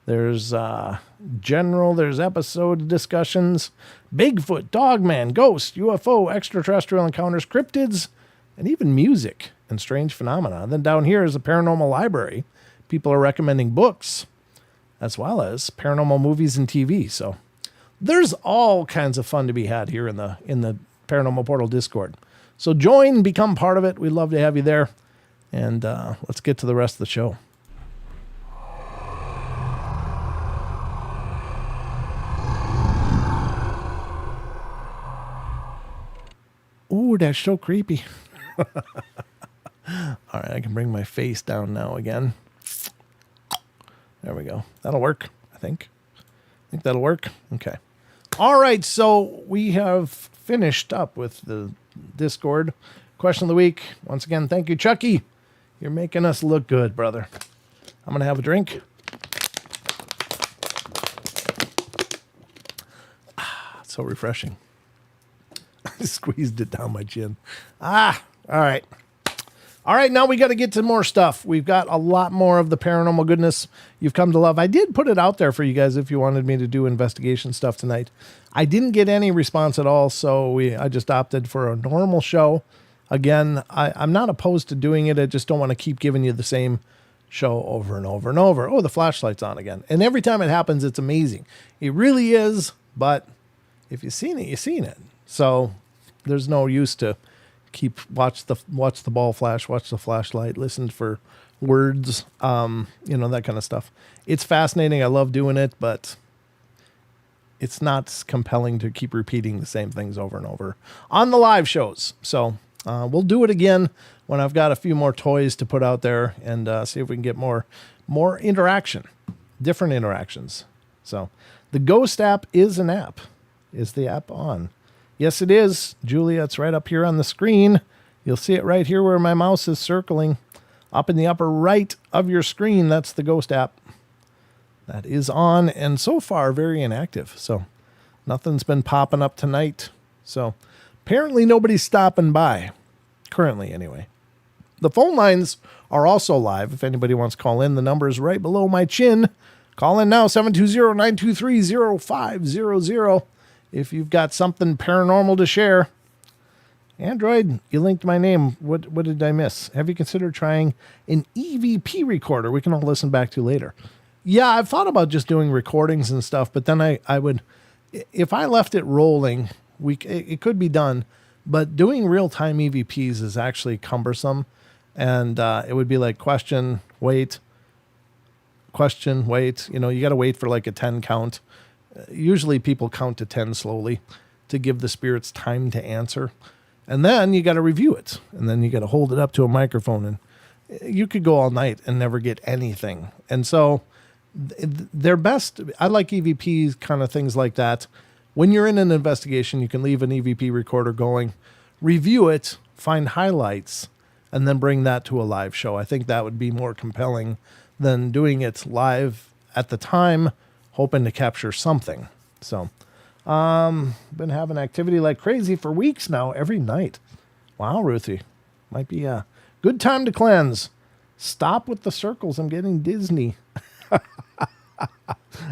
There's there's episode discussions, Bigfoot, Dogman, Ghost, UFO, extraterrestrial encounters, cryptids, and even music and strange phenomena. And then down here is a paranormal library. People are recommending books as well as paranormal movies and TV. So there's all kinds of fun to be had here in the Paranormal Portal Discord. So join, become part of it. We'd love to have you there. And let's get to the rest of the show. Ooh, that's so creepy. All right, I can bring my face down now again. There we go. That'll work, I think. I think that'll work. Okay. All right, so we have finished up with the Discord question of the week. Once again, thank you, Chucky. You're making us look good, brother. I'm going to have a drink. So refreshing. I squeezed it down my chin. All right. All right, now we got to get to more stuff. We've got a lot more of the paranormal goodness you've come to love. I did put it out there for you guys if you wanted me to do investigation stuff tonight. I didn't get any response at all, so I just opted for a normal show. Again, I'm not opposed to doing it. I just don't want to keep giving you the same show over and over and over. Oh, the flashlight's on again. And every time it happens, it's amazing. It really is, but if you've seen it, you've seen it. So there's no use to watch the ball flash, watch the flashlight, listen for words, that kind of stuff. It's fascinating. I love doing it, but it's not compelling to keep repeating the same things over and over on the live shows. So we'll do it again when I've got a few more toys to put out there and see if we can get more interaction, different interactions. So the Ghost app is an app. Is the app on? Yes, it is. Julia, it's right up here on the screen. You'll see it right here where my mouse is circling. Up in the upper right of your screen, that's the Ghost app. That is on, and so far, very inactive. So nothing's been popping up tonight. So apparently nobody's stopping by. Currently, anyway. The phone lines are also live. If anybody wants to call in, the number is right below my chin. Call in now, 720-923-0500. If you've got something paranormal to share. Android, you linked my name. What did I miss? Have you considered trying an EVP recorder we can all listen back to later? Yeah, I've thought about just doing recordings and stuff, but then I would, if I left it rolling, it could be done, but doing real-time EVPs is actually cumbersome, and it would be like question, wait. You got to wait for like a 10 count. Usually people count to 10 slowly to give the spirits time to answer. And then you got to review it. And then you got to hold it up to a microphone. And you could go all night and never get anything. And so they're best. I like EVPs, kind of things like that. When you're in an investigation, you can leave an EVP recorder going, review it, find highlights, and then bring that to a live show. I think that would be more compelling than doing it live at the time, hoping to capture something. So, been having activity like crazy for weeks now, every night. Wow, Ruthie. Might be a good time to cleanse. Stop with the circles. I'm getting Disney.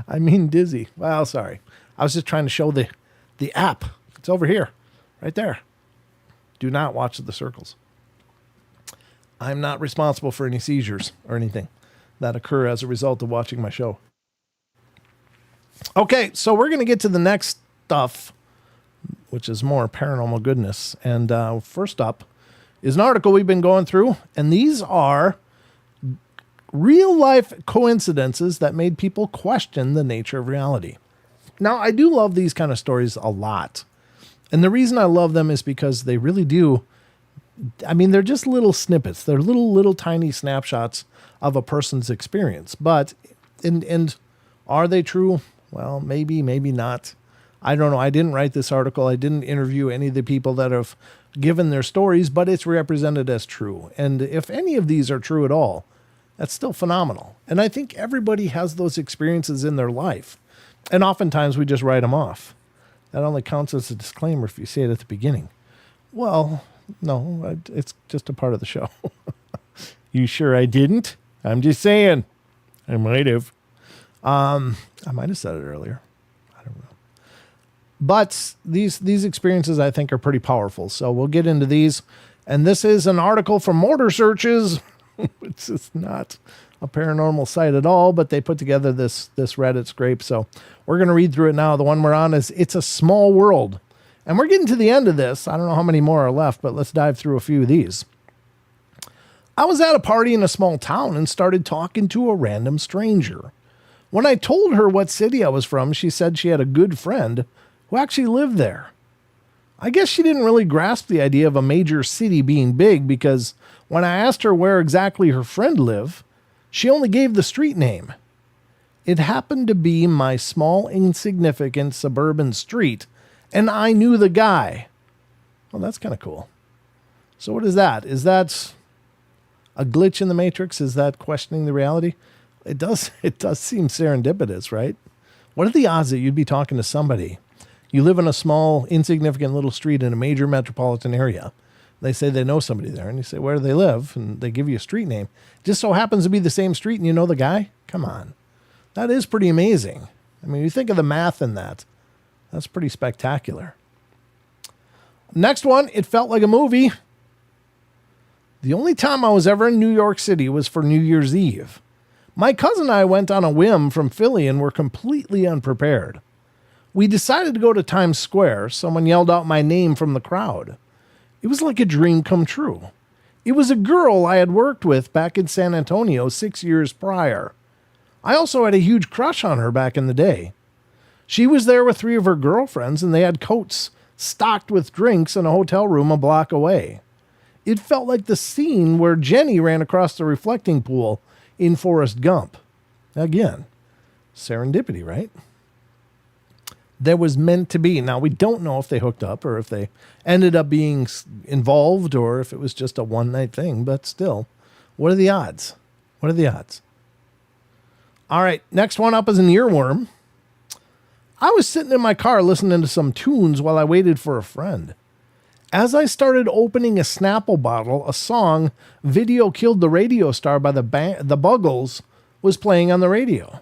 I mean dizzy. Well, sorry. I was just trying to show the app. It's over here, right there. Do not watch the circles. I'm not responsible for any seizures or anything that occur as a result of watching my show. Okay, so we're going to get to the next stuff, which is more paranormal goodness. And first up is an article we've been going through, and these are real life coincidences that made people question the nature of reality. Now, I do love these kind of stories a lot. And the reason I love them is because they really do. I mean, they're just little snippets. They're little tiny snapshots of a person's experience. But, and are they true? Well, maybe not. I don't know. I didn't write this article. I didn't interview any of the people that have given their stories, but it's represented as true. And if any of these are true at all, that's still phenomenal. And I think everybody has those experiences in their life. And oftentimes we just write them off. That only counts as a disclaimer if you say it at the beginning. Well, no, it's just a part of the show. You sure I didn't? I'm just saying. I might have. I might have said it earlier. I don't know. But these experiences, I think, are pretty powerful. So we'll get into these. And this is an article from Mortar Searches, which is not a paranormal site at all, but they put together this Reddit scrape. So we're going to read through it now. The one we're on is It's a Small World. And we're getting to the end of this. I don't know how many more are left, but let's dive through a few of these. I was at a party in a small town and started talking to a random stranger. When I told her what city I was from, she said she had a good friend who actually lived there. I guess she didn't really grasp the idea of a major city being big, because when I asked her where exactly her friend lived, she only gave the street name. It happened to be my small, insignificant suburban street, and I knew the guy. Well, that's kind of cool. So what is that? Is that a glitch in the Matrix? Is that questioning the reality? It does seem serendipitous, right? What are the odds that you'd be talking to somebody? You live in a small, insignificant little street in a major metropolitan area. They say they know somebody there, and you say, where do they live? And they give you a street name. Just so happens to be the same street, and you know the guy? Come on. That is pretty amazing. I mean, you think of the math in that. That's pretty spectacular. Next one, it felt like a movie. The only time I was ever in New York City was for New Year's Eve. My cousin and I went on a whim from Philly and were completely unprepared. We decided to go to Times Square. Someone yelled out my name from the crowd. It was like a dream come true. It was a girl I had worked with back in San Antonio 6 years prior. I also had a huge crush on her back in the day. She was there with 3 of her girlfriends, and they had coats stocked with drinks in a hotel room a block away. It felt like the scene where Jenny ran across the reflecting pool in Forrest Gump. Again, serendipity, right? There was meant to be. Now, we don't know if they hooked up or if they ended up being involved or if it was just a one-night thing, but still, what are the odds? What are the odds? All right, next one up is an earworm. I was sitting in my car listening to some tunes while I waited for a friend. As I started opening a Snapple bottle, a song, Video Killed the Radio Star by the Buggles, was playing on the radio.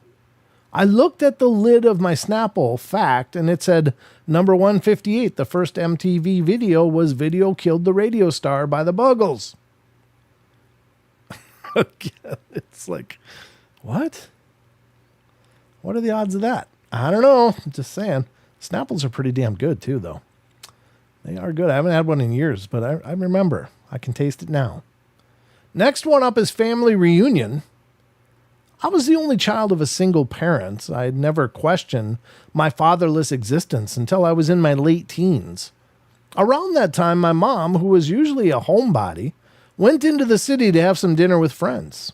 I looked at the lid of my Snapple fact, and it said, number 158, the first MTV video was Video Killed the Radio Star by the Buggles. It's like, what? What are the odds of that? I don't know. I'm just saying. Snapples are pretty damn good, too, though. They are good. I haven't had one in years, but I remember. I can taste it now. Next one up is family reunion. I was the only child of a single parent. I had never questioned my fatherless existence until I was in my late teens. Around that time, my mom, who was usually a homebody, went into the city to have some dinner with friends.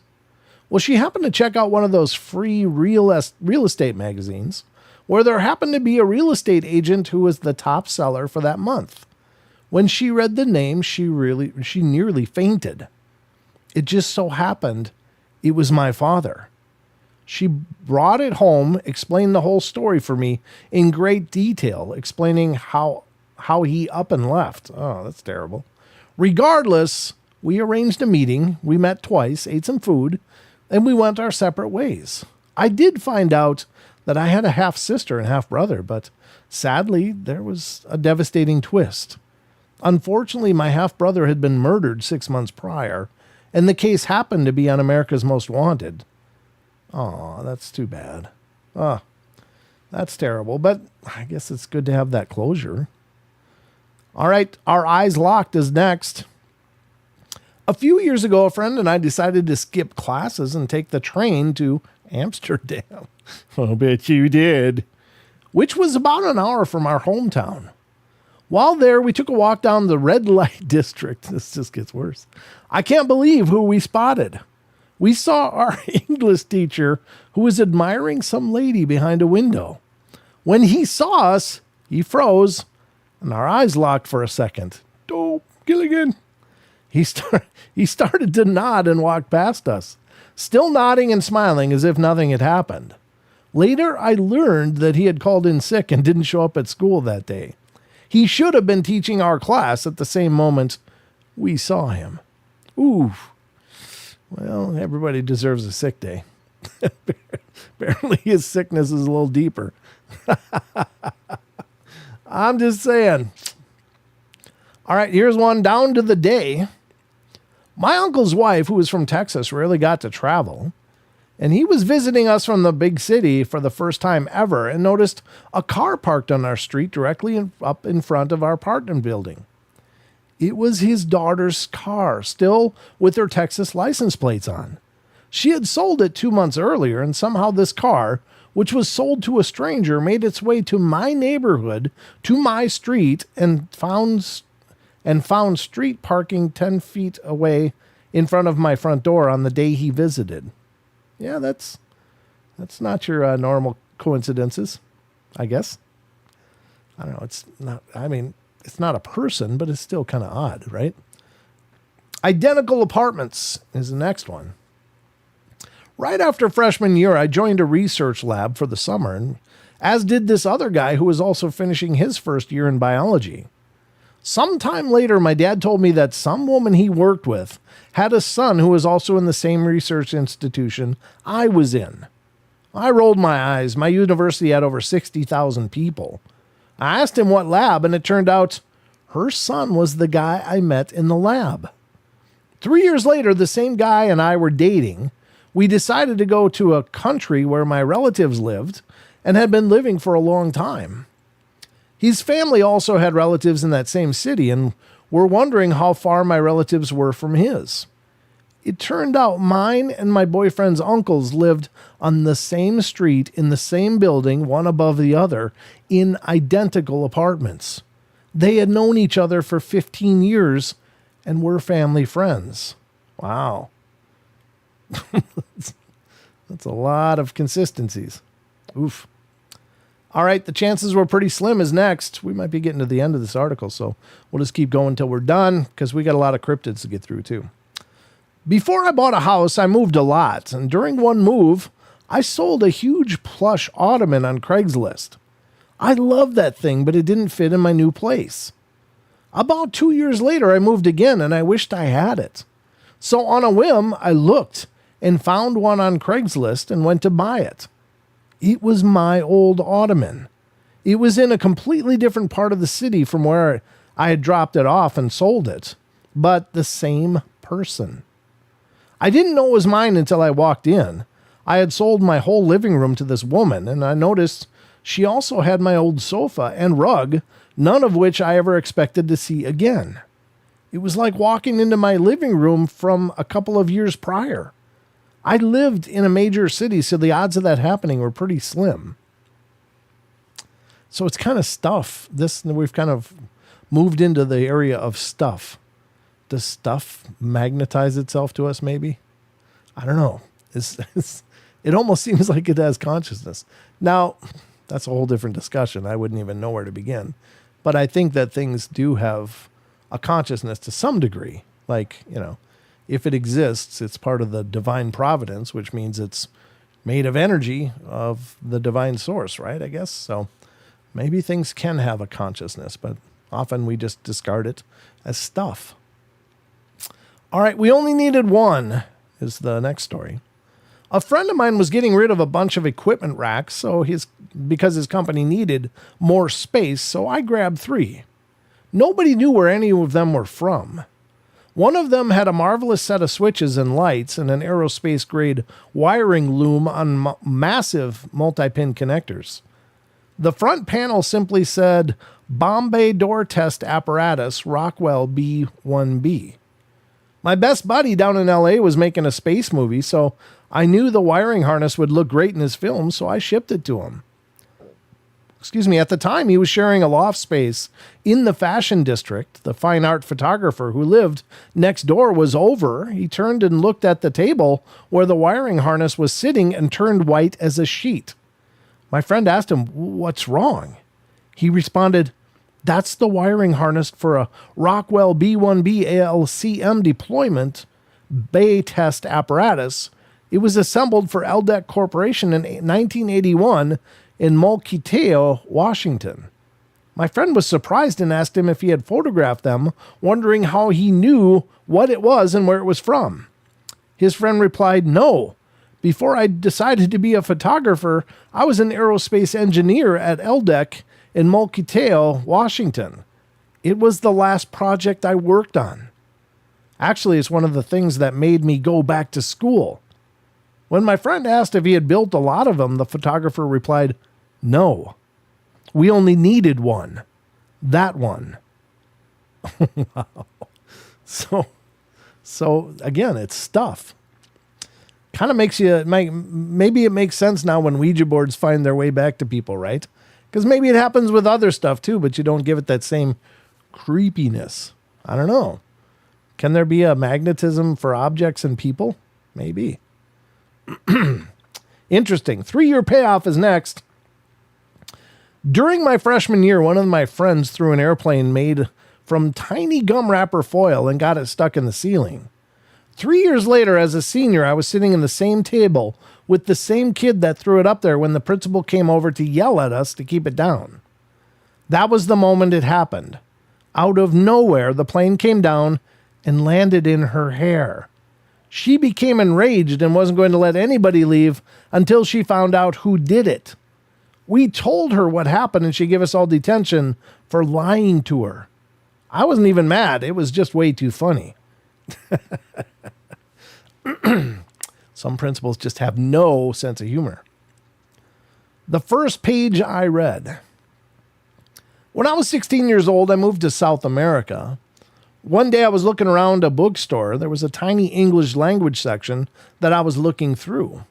Well, she happened to check out one of those free real estate magazines where there happened to be a real estate agent who was the top seller for that month. When she read the name, she nearly fainted. It just so happened it was my father. She brought it home, explained the whole story for me in great detail, explaining how he up and left. Oh, that's terrible. Regardless, we arranged a meeting. We met twice, ate some food, and we went our separate ways. I did find out that I had a half-sister and half-brother, but sadly, there was a devastating twist. Unfortunately, my half-brother had been murdered 6 months prior, and the case happened to be on America's Most Wanted. Aw, that's too bad. Ah, that's terrible, but I guess it's good to have that closure. All right, Our Eyes Locked is next. A few years ago, a friend and I decided to skip classes and take the train to Amsterdam. I'll bet you did. Which was about an hour from our hometown. While there, we took a walk down the red light district. This just gets worse. I can't believe who we spotted. We saw our English teacher who was admiring some lady behind a window. When he saw us, he froze, and our eyes locked for a second. Dope, Gilligan. He started to nod and walk past us, still nodding and smiling as if nothing had happened. Later, I learned that he had called in sick and didn't show up at school that day. He should have been teaching our class at the same moment we saw him. Ooh. Well, everybody deserves a sick day. Apparently his sickness is a little deeper. I'm just saying. All right, here's one down to the day. My uncle's wife, who was from Texas, rarely got to travel, and he was visiting us from the big city for the first time ever and noticed a car parked on our street directly up in front of our apartment building. It was his daughter's car, still with her Texas license plates on. She had sold it 2 months earlier, and somehow this car, which was sold to a stranger, made its way to my neighborhood, to my street, and found street parking 10 feet away in front of my front door on the day he visited. Yeah, that's not your normal coincidences, I guess. I don't know. It's not a person, but it's still kind of odd, right? Identical apartments is the next one. Right after freshman year, I joined a research lab for the summer, and as did this other guy who was also finishing his first year in biology. Sometime later, my dad told me that some woman he worked with had a son who was also in the same research institution I was in. I rolled my eyes. My university had over 60,000 people. I asked him what lab, and it turned out her son was the guy I met in the lab. 3 years later, the same guy and I were dating. We decided to go to a country where my relatives lived and had been living for a long time. His family also had relatives in that same city and were wondering how far my relatives were from his. It turned out mine and my boyfriend's uncles lived on the same street in the same building, one above the other, in identical apartments. They had known each other for 15 years and were family friends. Wow. That's a lot of consistencies. Oof. All right, the chances were pretty slim is next. We might be getting to the end of this article, so we'll just keep going until we're done because we got a lot of cryptids to get through too. Before I bought a house, I moved a lot, and during one move, I sold a huge plush ottoman on Craigslist. I loved that thing, but it didn't fit in my new place. About 2 years later, I moved again, and I wished I had it. So on a whim, I looked and found one on Craigslist and went to buy it. It was my old ottoman. It was in a completely different part of the city from where I had dropped it off and sold it, but the same person. I didn't know it was mine until I walked in. I had sold my whole living room to this woman, and I noticed she also had my old sofa and rug, none of which I ever expected to see again. It was like walking into my living room from a couple of years prior. I lived in a major city, so the odds of that happening were pretty slim. So it's kind of stuff. We've kind of moved into the area of stuff. Does stuff magnetize itself to us, maybe? I don't know. It almost seems like it has consciousness. Now, that's a whole different discussion. I wouldn't even know where to begin. But I think that things do have a consciousness to some degree. Like, if it exists, it's part of the divine providence, which means it's made of energy of the divine source, right? I guess. So maybe things can have a consciousness, but often we just discard it as stuff. All right, we only needed one is the next story. A friend of mine was getting rid of a bunch of equipment racks because his company needed more space, so I grabbed 3. Nobody knew where any of them were from. One of them had a marvelous set of switches and lights and an aerospace-grade wiring loom on massive multi-pin connectors. The front panel simply said, Bombay Door Test Apparatus, Rockwell B1B. My best buddy down in LA was making a space movie, so I knew the wiring harness would look great in his film, so I shipped it to him. At the time, he was sharing a loft space in the fashion district. The fine art photographer who lived next door was over. He turned and looked at the table where the wiring harness was sitting and turned white as a sheet. My friend asked him, "What's wrong?" He responded, "That's the wiring harness for a Rockwell B1B ALCM deployment bay test apparatus. It was assembled for LDEC Corporation in 1981 in Mulketeo, Washington." My friend was surprised and asked him if he had photographed them, wondering how he knew what it was and where it was from. His friend replied, "No. Before I decided to be a photographer, I was an aerospace engineer at LDEC in Mulketeo, Washington. It was the last project I worked on. Actually, it's one of the things that made me go back to school." When my friend asked if he had built a lot of them, the photographer replied, "No. We only needed one. That one." Wow. So again, it's stuff. Kind of makes you, maybe it makes sense now when Ouija boards find their way back to people, right? Because maybe it happens with other stuff too, but you don't give it that same creepiness. I don't know. Can there be a magnetism for objects and people? Maybe. Interesting. 3-year payoff is next. During my freshman year, one of my friends threw an airplane made from tiny gum wrapper foil and got it stuck in the ceiling. 3 years later, as a senior, I was sitting in the same table with the same kid that threw it up there when the principal came over to yell at us to keep it down. That was the moment it happened. Out of nowhere, the plane came down and landed in her hair. She became enraged and wasn't going to let anybody leave until she found out who did it. We told her what happened and she gave us all detention for lying to her. I wasn't even mad. It was just way too funny. Some principals just have no sense of humor. The first page I read. When I was 16 years old, I moved to South America. One day I was looking around a bookstore. There was a tiny English language section that I was looking through.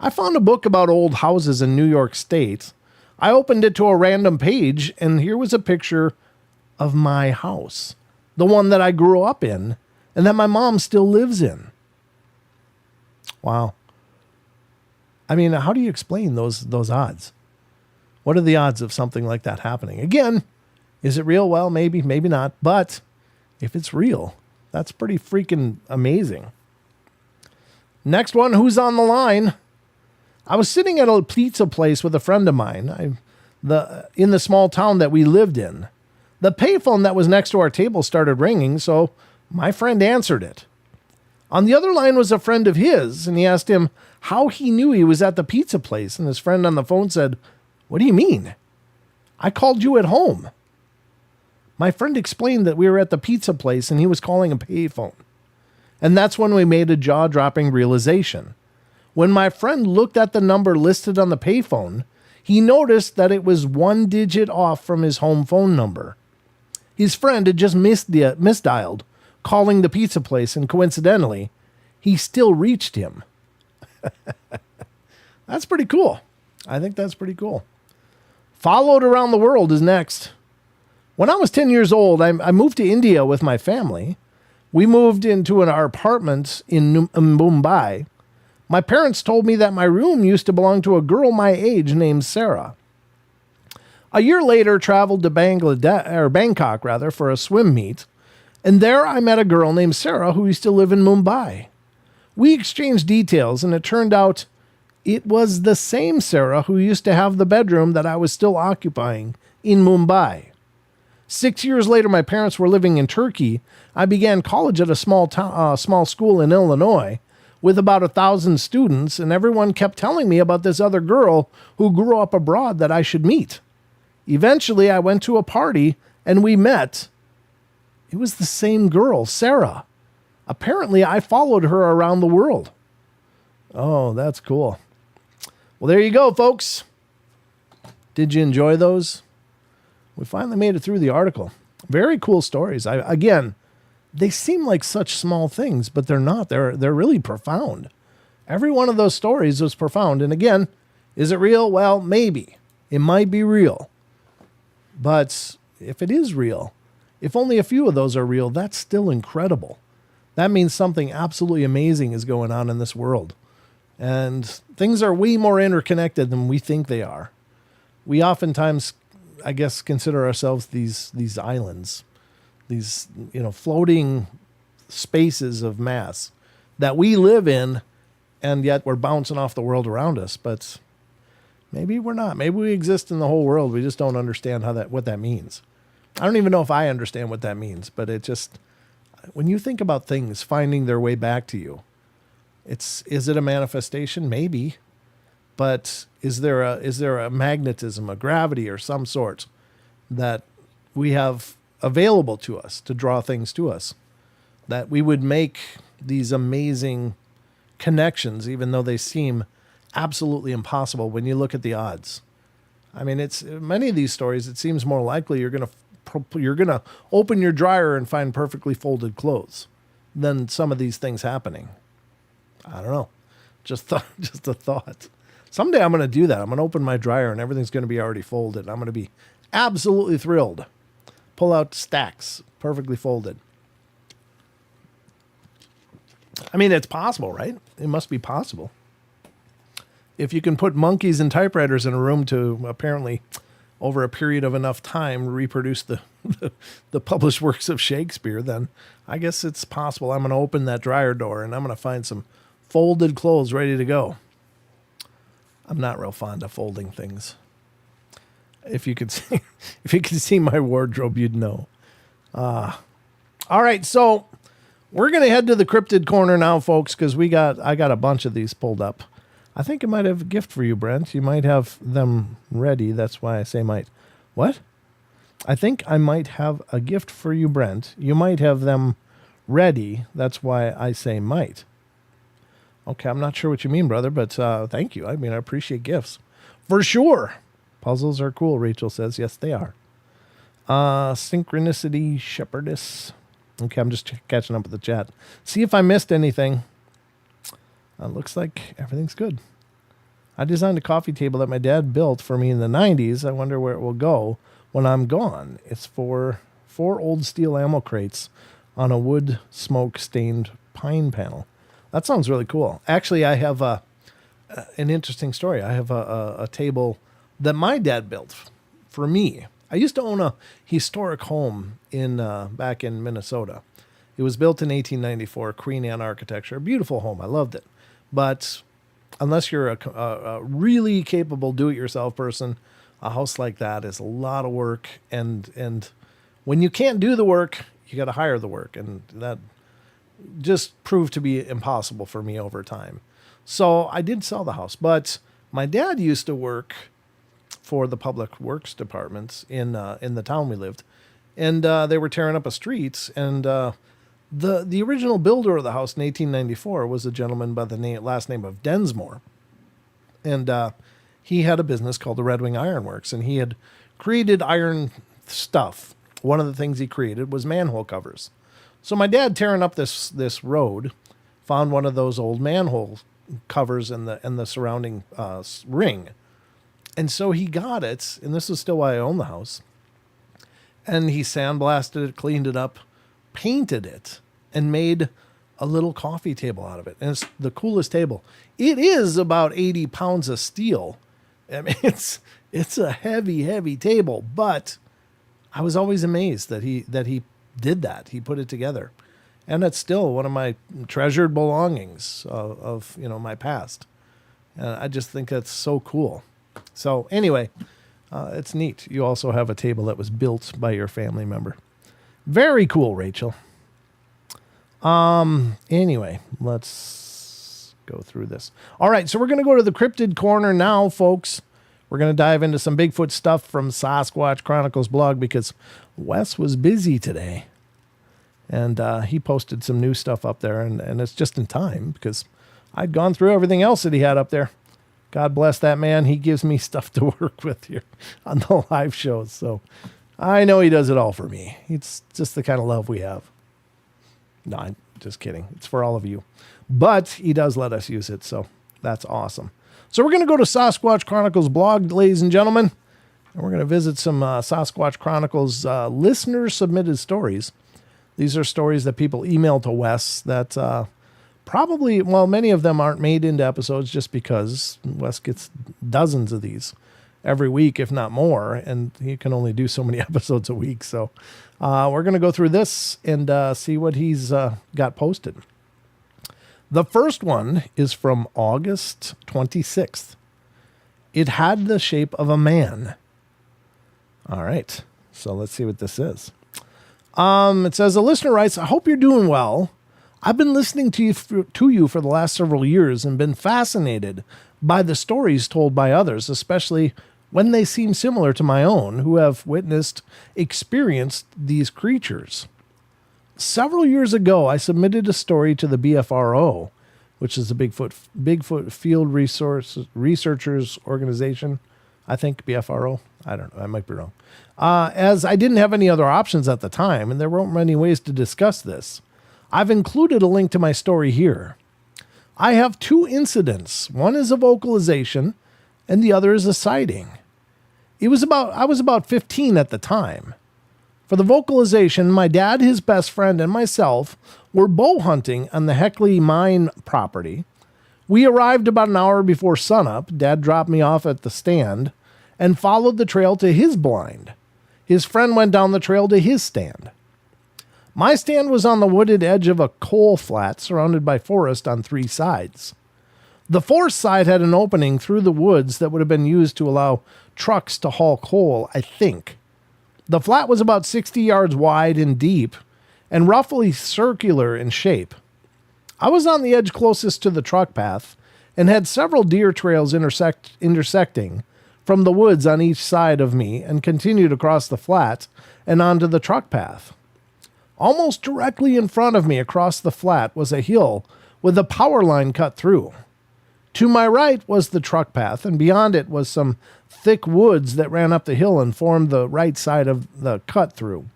I found a book about old houses in New York State. I opened it to a random page, and here was a picture of my house, the one that I grew up in and that my mom still lives in. Wow. I mean, how do you explain those odds? What are the odds of something like that happening? Again, is it real? Well, maybe, maybe not. But if it's real, that's pretty freaking amazing. Next one, who's on the line? I was sitting at a pizza place with a friend of mine in the small town that we lived in. The payphone that was next to our table started ringing, so my friend answered it. On the other line was a friend of his, and he asked him how he knew he was at the pizza place, and his friend on the phone said, "What do you mean? I called you at home." My friend explained that we were at the pizza place and he was calling a payphone. And that's when we made a jaw-dropping realization. When my friend looked at the number listed on the payphone, he noticed that it was 1 digit off from his home phone number. His friend had just misdialed, calling the pizza place, and coincidentally, he still reached him. That's pretty cool. I think that's pretty cool. Followed around the world is next. When I was 10 years old, I moved to India with my family. We moved into our apartment in Mumbai. My parents told me that my room used to belong to a girl my age named Sarah. A year later, traveled to Bangkok for a swim meet, and there I met a girl named Sarah who used to live in Mumbai. We exchanged details, and it turned out it was the same Sarah who used to have the bedroom that I was still occupying in Mumbai. 6 years later, my parents were living in Turkey. I began college at a small school in Illinois. with about 1,000 students, and everyone kept telling me about this other girl who grew up abroad that I should meet. Eventually, I went to a party and we met. It was the same girl, Sarah. Apparently, I followed her around the world. Oh, that's cool. Well, there you go, folks. Did you enjoy those? We finally made it through the article. Very cool stories. Again, they seem like such small things, but they're not. They're really profound. Every one of those stories was profound. And again, is it real? Well, maybe. It might be real. But if it is real, if only a few of those are real, that's still incredible. That means something absolutely amazing is going on in this world. And things are way more interconnected than we think they are. We oftentimes, I guess, consider ourselves these islands, these, floating spaces of mass that we live in, and yet we're bouncing off the world around us. But maybe we're not. Maybe we exist in the whole world. We just don't understand what that means. I don't even know if I understand what that means, but it just, when you think about things finding their way back to you, is it a manifestation? Maybe. But is there a magnetism, a gravity or some sort that we have available to us to draw things to us, that we would make these amazing connections, even though they seem absolutely impossible when you look at the odds? I mean, it's many of these stories, it seems more likely you're going to open your dryer and find perfectly folded clothes than some of these things happening. I don't know. Just a thought. Someday I'm going to do that. I'm going to open my dryer and everything's going to be already folded. I'm going to be absolutely thrilled. Pull out stacks, perfectly folded. I mean, it's possible, right? It must be possible. If you can put monkeys and typewriters in a room to apparently, over a period of enough time, reproduce the published works of Shakespeare, then I guess it's possible. I'm going to open that dryer door and I'm going to find some folded clothes ready to go. I'm not real fond of folding things. If you could see my wardrobe, you'd know. All right, so we're going to head to the cryptid corner now, folks, because I got a bunch of these pulled up. I think I might have a gift for you, Brent. You might have them ready. That's why I say might. What? I think I might have a gift for you, Brent. You might have them ready. That's why I say might. Okay, I'm not sure what you mean, brother, but thank you. I mean, I appreciate gifts. For sure. Puzzles are cool, Rachel says. Yes, they are. Synchronicity Shepherdess. Okay, I'm just catching up with the chat. See if I missed anything. Looks like everything's good. I designed a coffee table that my dad built for me in the 90s. I wonder where it will go when I'm gone. It's for 4 old steel ammo crates on a wood smoke-stained pine panel. That sounds really cool. Actually, I have an interesting story. I have a table that my dad built for me. I used to own a historic home back in Minnesota. It was built in 1894, Queen Anne architecture. A beautiful home. I loved it. But unless you're a really capable do-it-yourself person, a house like that is a lot of work. And when you can't do the work, you got to hire the work. And that just proved to be impossible for me over time. So I did sell the house. But my dad used to work for the public works departments in the town we lived. And they were tearing up a street. And the original builder of the house in 1894 was a gentleman by the last name of Densmore. And he had a business called the Red Wing Iron Works. And he had created iron stuff. One of the things he created was manhole covers. So my dad, tearing up this road, found one of those old manhole covers in the surrounding ring. And so he got it, and this is still why I own the house. And he sandblasted it, cleaned it up, painted it, and made a little coffee table out of it. And it's the coolest table. It is about 80 pounds of steel. I mean, it's a heavy, heavy table, but I was always amazed that he did that. He put it together. And it's still one of my treasured belongings of my past. And I just think that's so cool. So anyway, it's neat. You also have a table that was built by your family member. Very cool, Rachel. Anyway, let's go through this. All right, so we're going to go to the Cryptid Corner now, folks. We're going to dive into some Bigfoot stuff from Sasquatch Chronicles blog because Wes was busy today. And he posted some new stuff up there, and it's just in time because I'd gone through everything else that he had up there. God bless that man. He gives me stuff to work with here on the live shows. So I know he does it all for me. It's just the kind of love we have. No, I'm just kidding. It's for all of you. But he does let us use it, so that's awesome. So we're going to go to Sasquatch Chronicles blog, ladies and gentlemen, and we're going to visit some Sasquatch Chronicles listener-submitted stories. These are stories that people email to Wes that probably, well, many of them aren't made into episodes just because Wes gets dozens of these every week, if not more, and he can only do so many episodes a week. So we're going to go through this and see what he's got posted. The first one is from August 26th. It had the shape of a man. All right, so let's see what this is. It says, a listener writes, I hope you're doing well. I've been listening to you for the last several years and been fascinated by the stories told by others, especially when they seem similar to my own, who have experienced these creatures. Several years ago, I submitted a story to the BFRO, which is the Bigfoot Field Researchers Organization. I think BFRO. I don't know. I might be wrong. As I didn't have any other options at the time, and there weren't many ways to discuss this. I've included a link to my story here. I have two incidents. One is a vocalization, and the other is a sighting. I was about 15 at the time. For the vocalization, my dad, his best friend, and myself were bow hunting on the Heckley mine property. We arrived about an hour before sunup. Dad dropped me off at the stand and followed the trail to his blind. His friend went down the trail to his stand. My stand was on the wooded edge of a coal flat surrounded by forest on three sides. The fourth side had an opening through the woods that would have been used to allow trucks to haul coal, I think. The flat was about 60 yards wide and deep and roughly circular in shape. I was on the edge closest to the truck path and had several deer trails intersecting from the woods on each side of me and continued across the flat and onto the truck path. Almost directly in front of me across the flat was a hill with a power line cut through. To my right was the truck path, and beyond it was some thick woods that ran up the hill and formed the right side of the cut through.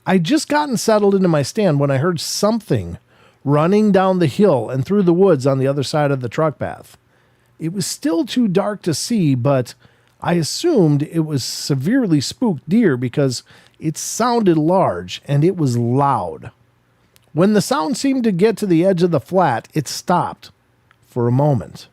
I'd just gotten settled into my stand when I heard something running down the hill and through the woods on the other side of the truck path. It was still too dark to see, but I assumed it was severely spooked deer because it sounded large and it was loud. When the sound seemed to get to the edge of the flat, it stopped for a moment.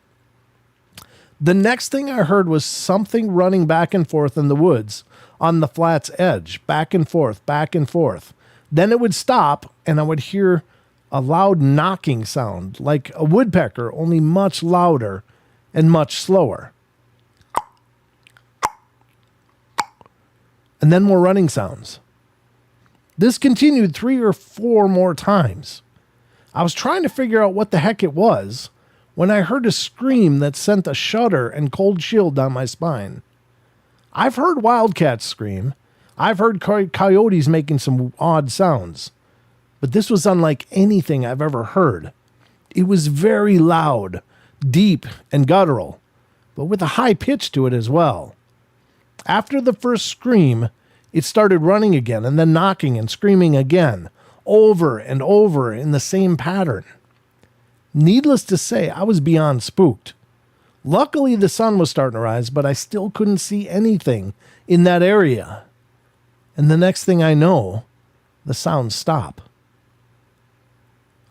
The next thing I heard was something running back and forth in the woods on the flat's edge, back and forth, back and forth. Then it would stop and I would hear a loud knocking sound, like a woodpecker, only much louder and much slower. And then more running sounds. This continued 3 or 4 more times. I was trying to figure out what the heck it was when I heard a scream that sent a shudder and cold chill down my spine. I've heard wildcats scream. I've heard coyotes making some odd sounds. But this was unlike anything I've ever heard. It was very loud, deep, and guttural, but with a high pitch to it as well. After the first scream, it started running again and then knocking and screaming again, over and over in the same pattern. Needless to say, I was beyond spooked. Luckily, the sun was starting to rise, but I still couldn't see anything in that area. And the next thing I know, the sounds stop.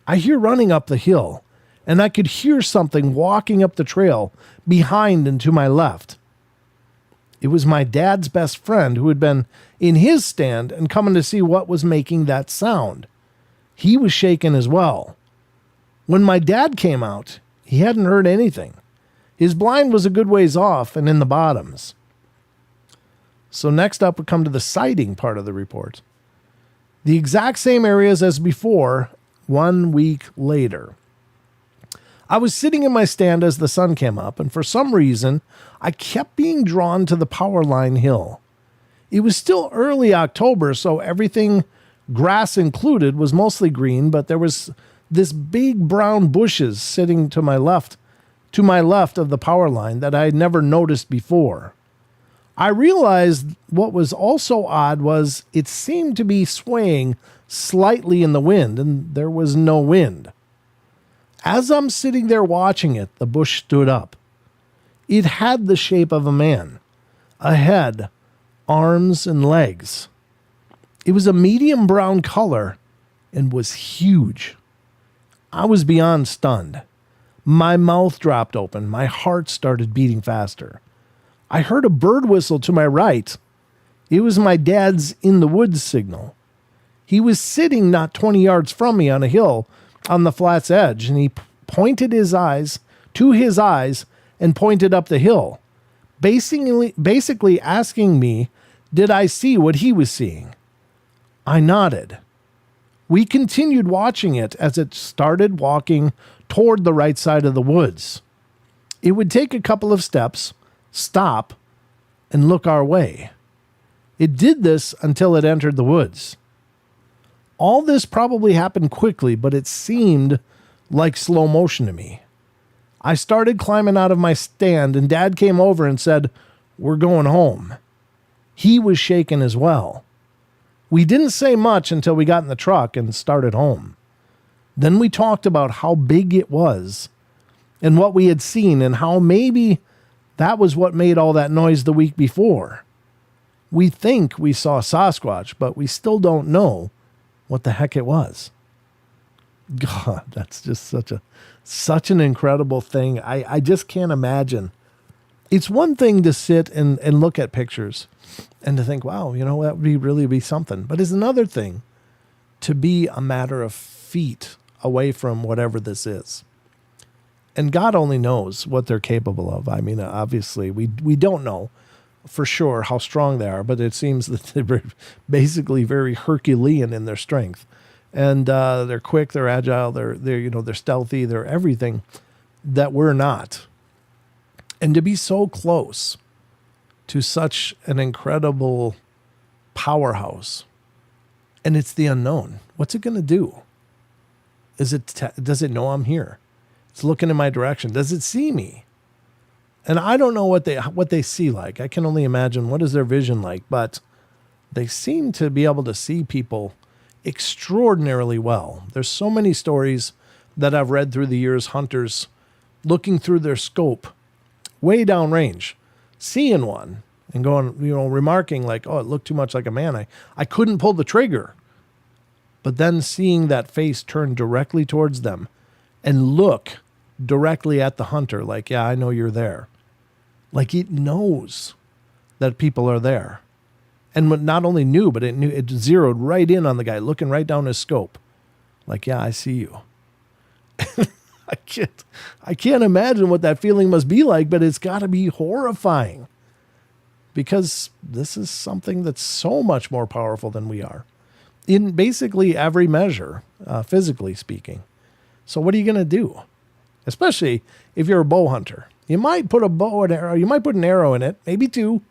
I hear running up the hill, and I could hear something walking up the trail behind and to my left. It was my dad's best friend who had been in his stand and coming to see what was making that sound. He was shaken as well. When my dad came out, he hadn't heard anything. His blind was a good ways off and in the bottoms. So next up, we come to the sighting part of the report. The exact same areas as before, 1 week later. I was sitting in my stand as the sun came up, and for some reason, I kept being drawn to the power line hill. It was still early October, so everything, grass included, was mostly green, but there was this big brown bushes sitting to my left of the power line that I had never noticed before. I realized what was also odd was it seemed to be swaying slightly in the wind, and there was no wind. As I'm sitting there watching it, the bush stood up. It had the shape of a man, a head, arms, and legs. It was a medium brown color and was huge. I was beyond stunned. My mouth dropped open. My heart started beating faster. I heard a bird whistle to my right. It was my dad's in the woods signal. He was sitting not 20 yards from me on a hill on the flat's edge, and he pointed his eyes and pointed up the hill, basically asking me, did I see what he was seeing? I nodded. We continued watching it as it started walking toward the right side of the woods. It would take a couple of steps, stop, and look our way. It did this until it entered the woods. All this probably happened quickly, but it seemed like slow motion to me. I started climbing out of my stand, and Dad came over and said, "We're going home." He was shaken as well. We didn't say much until we got in the truck and started home. Then we talked about how big it was and what we had seen and how maybe that was what made all that noise the week before. We think we saw Sasquatch, but we still don't know what the heck it was. God, that's just such an incredible thing. I just can't imagine. It's one thing to sit and look at pictures and to think, wow, that would really be something. But it's another thing to be a matter of feet away from whatever this is. And God only knows what they're capable of. I mean, obviously, we don't know for sure how strong they are, but it seems that they're basically very Herculean in their strength. And they're quick, they're agile, they're stealthy, they're everything that we're not. And to be so close to such an incredible powerhouse, and it's the unknown. What's it going to do? Does it know I'm here? It's looking in my direction. Does it see me? And I don't know what they see like. I can only imagine what is their vision like, but they seem to be able to see people extraordinarily well. There's so many stories that I've read through the years, hunters looking through their scope way downrange, seeing one and going, remarking like, oh, it looked too much like a man. I couldn't pull the trigger. But then seeing that face turn directly towards them and look directly at the hunter, like, yeah, I know you're there. Like it knows that people are there. And not only knew, but it zeroed right in on the guy, looking right down his scope. Like, yeah, I see you. I can't imagine what that feeling must be like, but it's got to be horrifying. Because this is something that's so much more powerful than we are. In basically every measure, physically speaking. So what are you going to do? Especially if you're a bow hunter. You might put a bow and arrow, you might put an arrow in it, maybe two,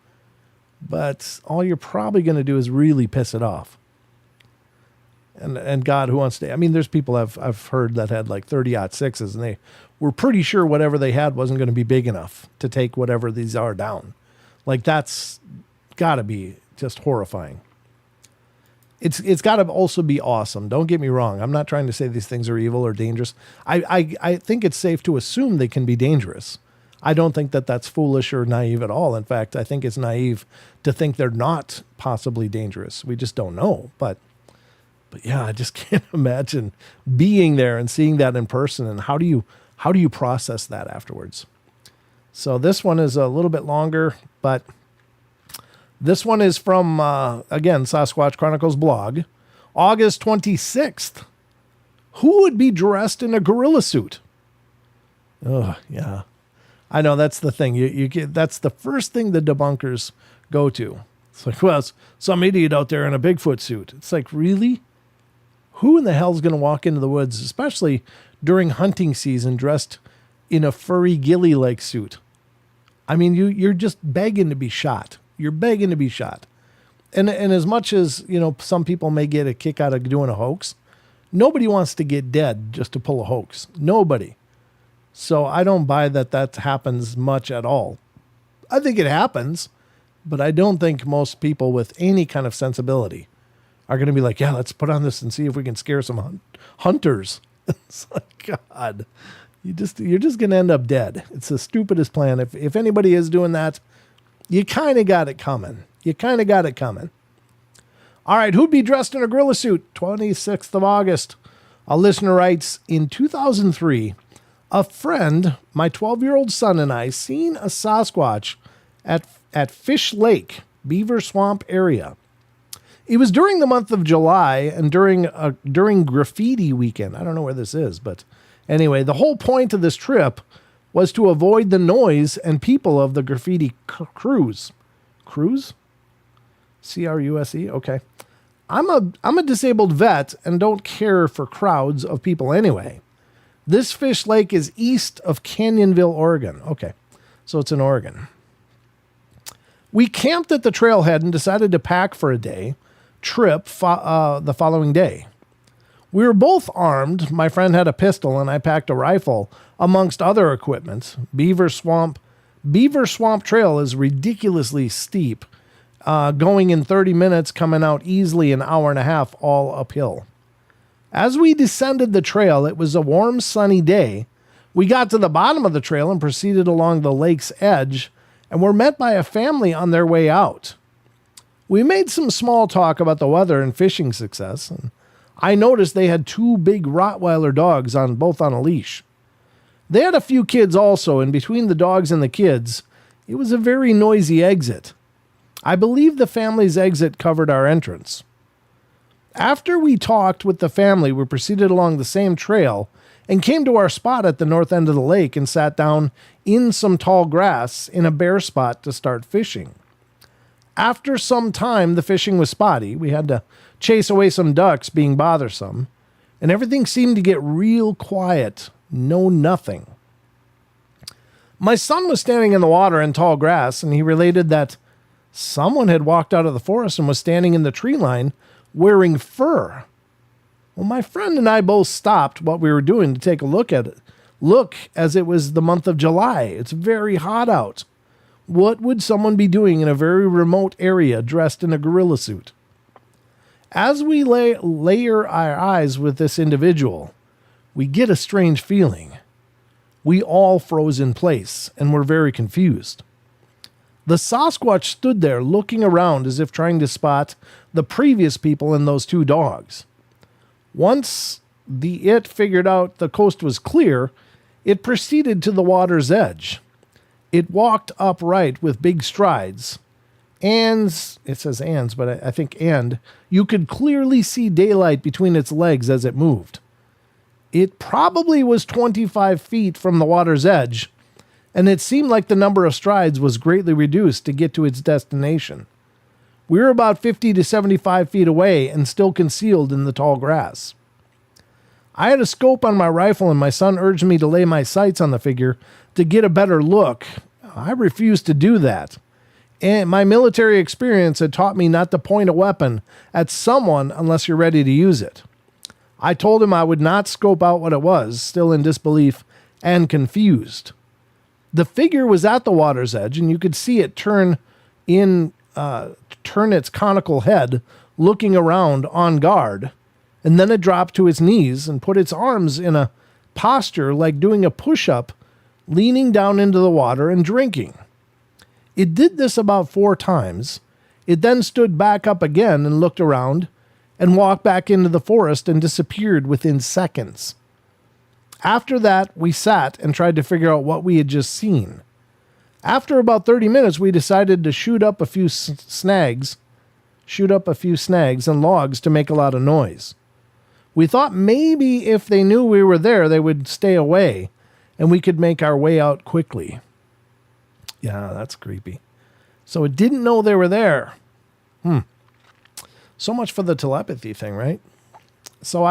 but all you're probably going to do is really piss it off. And God, who wants to, I mean, there's people I've heard that had like 30-06s and they were pretty sure whatever they had wasn't going to be big enough to take whatever these are down. Like that's got to be just horrifying. It's got to also be awesome. Don't get me wrong. I'm not trying to say these things are evil or dangerous. I think it's safe to assume they can be dangerous. I don't think that that's foolish or naive at all. In fact, I think it's naive to think they're not possibly dangerous. We just don't know. But yeah, I just can't imagine being there and seeing that in person. And how do you process that afterwards? So this one is a little bit longer, but this one is from, again, Sasquatch Chronicles blog, August 26th. Who would be dressed in a gorilla suit? Oh, yeah. I know that's the thing. You get, that's the first thing the debunkers go to. It's like, well, it's some idiot out there in a Bigfoot suit. It's like, really? Who in the hell is going to walk into the woods, especially during hunting season, dressed in a furry ghillie-like suit. I mean, you're just begging to be shot. You're begging to be shot. And as much as, some people may get a kick out of doing a hoax, nobody wants to get dead just to pull a hoax. Nobody. So I don't buy that happens much at all. I think it happens, but I don't think most people with any kind of sensibility are going to be like, yeah, let's put on this and see if we can scare some hunters. It's like, God, you're just going to end up dead. It's the stupidest plan. If anybody is doing that, you kind of got it coming. All right, who'd be dressed in a gorilla suit? 26th of August. A listener writes, in 2003, a friend, my 12-year-old son, and I seen a Sasquatch at Fish Lake, Beaver Swamp area. It was during the month of July and during graffiti weekend. I don't know where this is, but anyway, the whole point of this trip was to avoid the noise and people of the graffiti cruise. Cruise? C-R-U-S-E? Okay. I'm a disabled vet and don't care for crowds of people anyway. This Fish Lake is east of Canyonville, Oregon. Okay, so it's in Oregon. We camped at the trailhead and decided to pack for a day trip the following day. We were both armed. My friend had a pistol and I packed a rifle amongst other equipment. Beaver Swamp Trail is ridiculously steep, going in 30 minutes, coming out easily an hour and a half, all uphill. As we descended the trail, it was a warm, sunny day. We got to the bottom of the trail and proceeded along the lake's edge and were met by a family on their way out. We made some small talk about the weather and fishing success, and I noticed they had 2 big Rottweiler dogs both on a leash. They had a few kids also, and between the dogs and the kids, it was a very noisy exit. I believe the family's exit covered our entrance. After we talked with the family, we proceeded along the same trail and came to our spot at the north end of the lake and sat down in some tall grass in a bare spot to start fishing. After some time, the fishing was spotty. We had to chase away some ducks being bothersome, and everything seemed to get real quiet. No nothing. My son was standing in the water in tall grass, and he related that someone had walked out of the forest and was standing in the tree line wearing fur. Well, my friend and I both stopped what we were doing to take a look at it. Look, as it was the month of July. It's very hot out. What would someone be doing in a very remote area dressed in a gorilla suit? As we layer our eyes with this individual, we get a strange feeling. We all froze in place and were very confused. The Sasquatch stood there looking around as if trying to spot the previous people and those 2 dogs. Once it figured out the coast was clear, it proceeded to the water's edge. It walked upright with big strides. And, it says ands, but I think you could clearly see daylight between its legs as it moved. It probably was 25 feet from the water's edge, and it seemed like the number of strides was greatly reduced to get to its destination. We were about 50 to 75 feet away and still concealed in the tall grass. I had a scope on my rifle, and my son urged me to lay my sights on the figure to get a better look. I refused to do that. And my military experience had taught me not to point a weapon at someone unless you're ready to use it. I told him I would not scope out what it was, still in disbelief and confused. The figure was at the water's edge, and you could see it turn its conical head, looking around on guard, and then it dropped to its knees and put its arms in a posture like doing a push-up, leaning down into the water and drinking. It did this about 4 times. It then stood back up again and looked around and walked back into the forest and disappeared within seconds. After that, we sat and tried to figure out what we had just seen. After about 30 minutes, we decided to shoot up a few snags and logs to make a lot of noise. We thought maybe if they knew we were there, they would stay away and we could make our way out quickly. Yeah, that's creepy. So it didn't know they were there. So much for the telepathy thing, right? So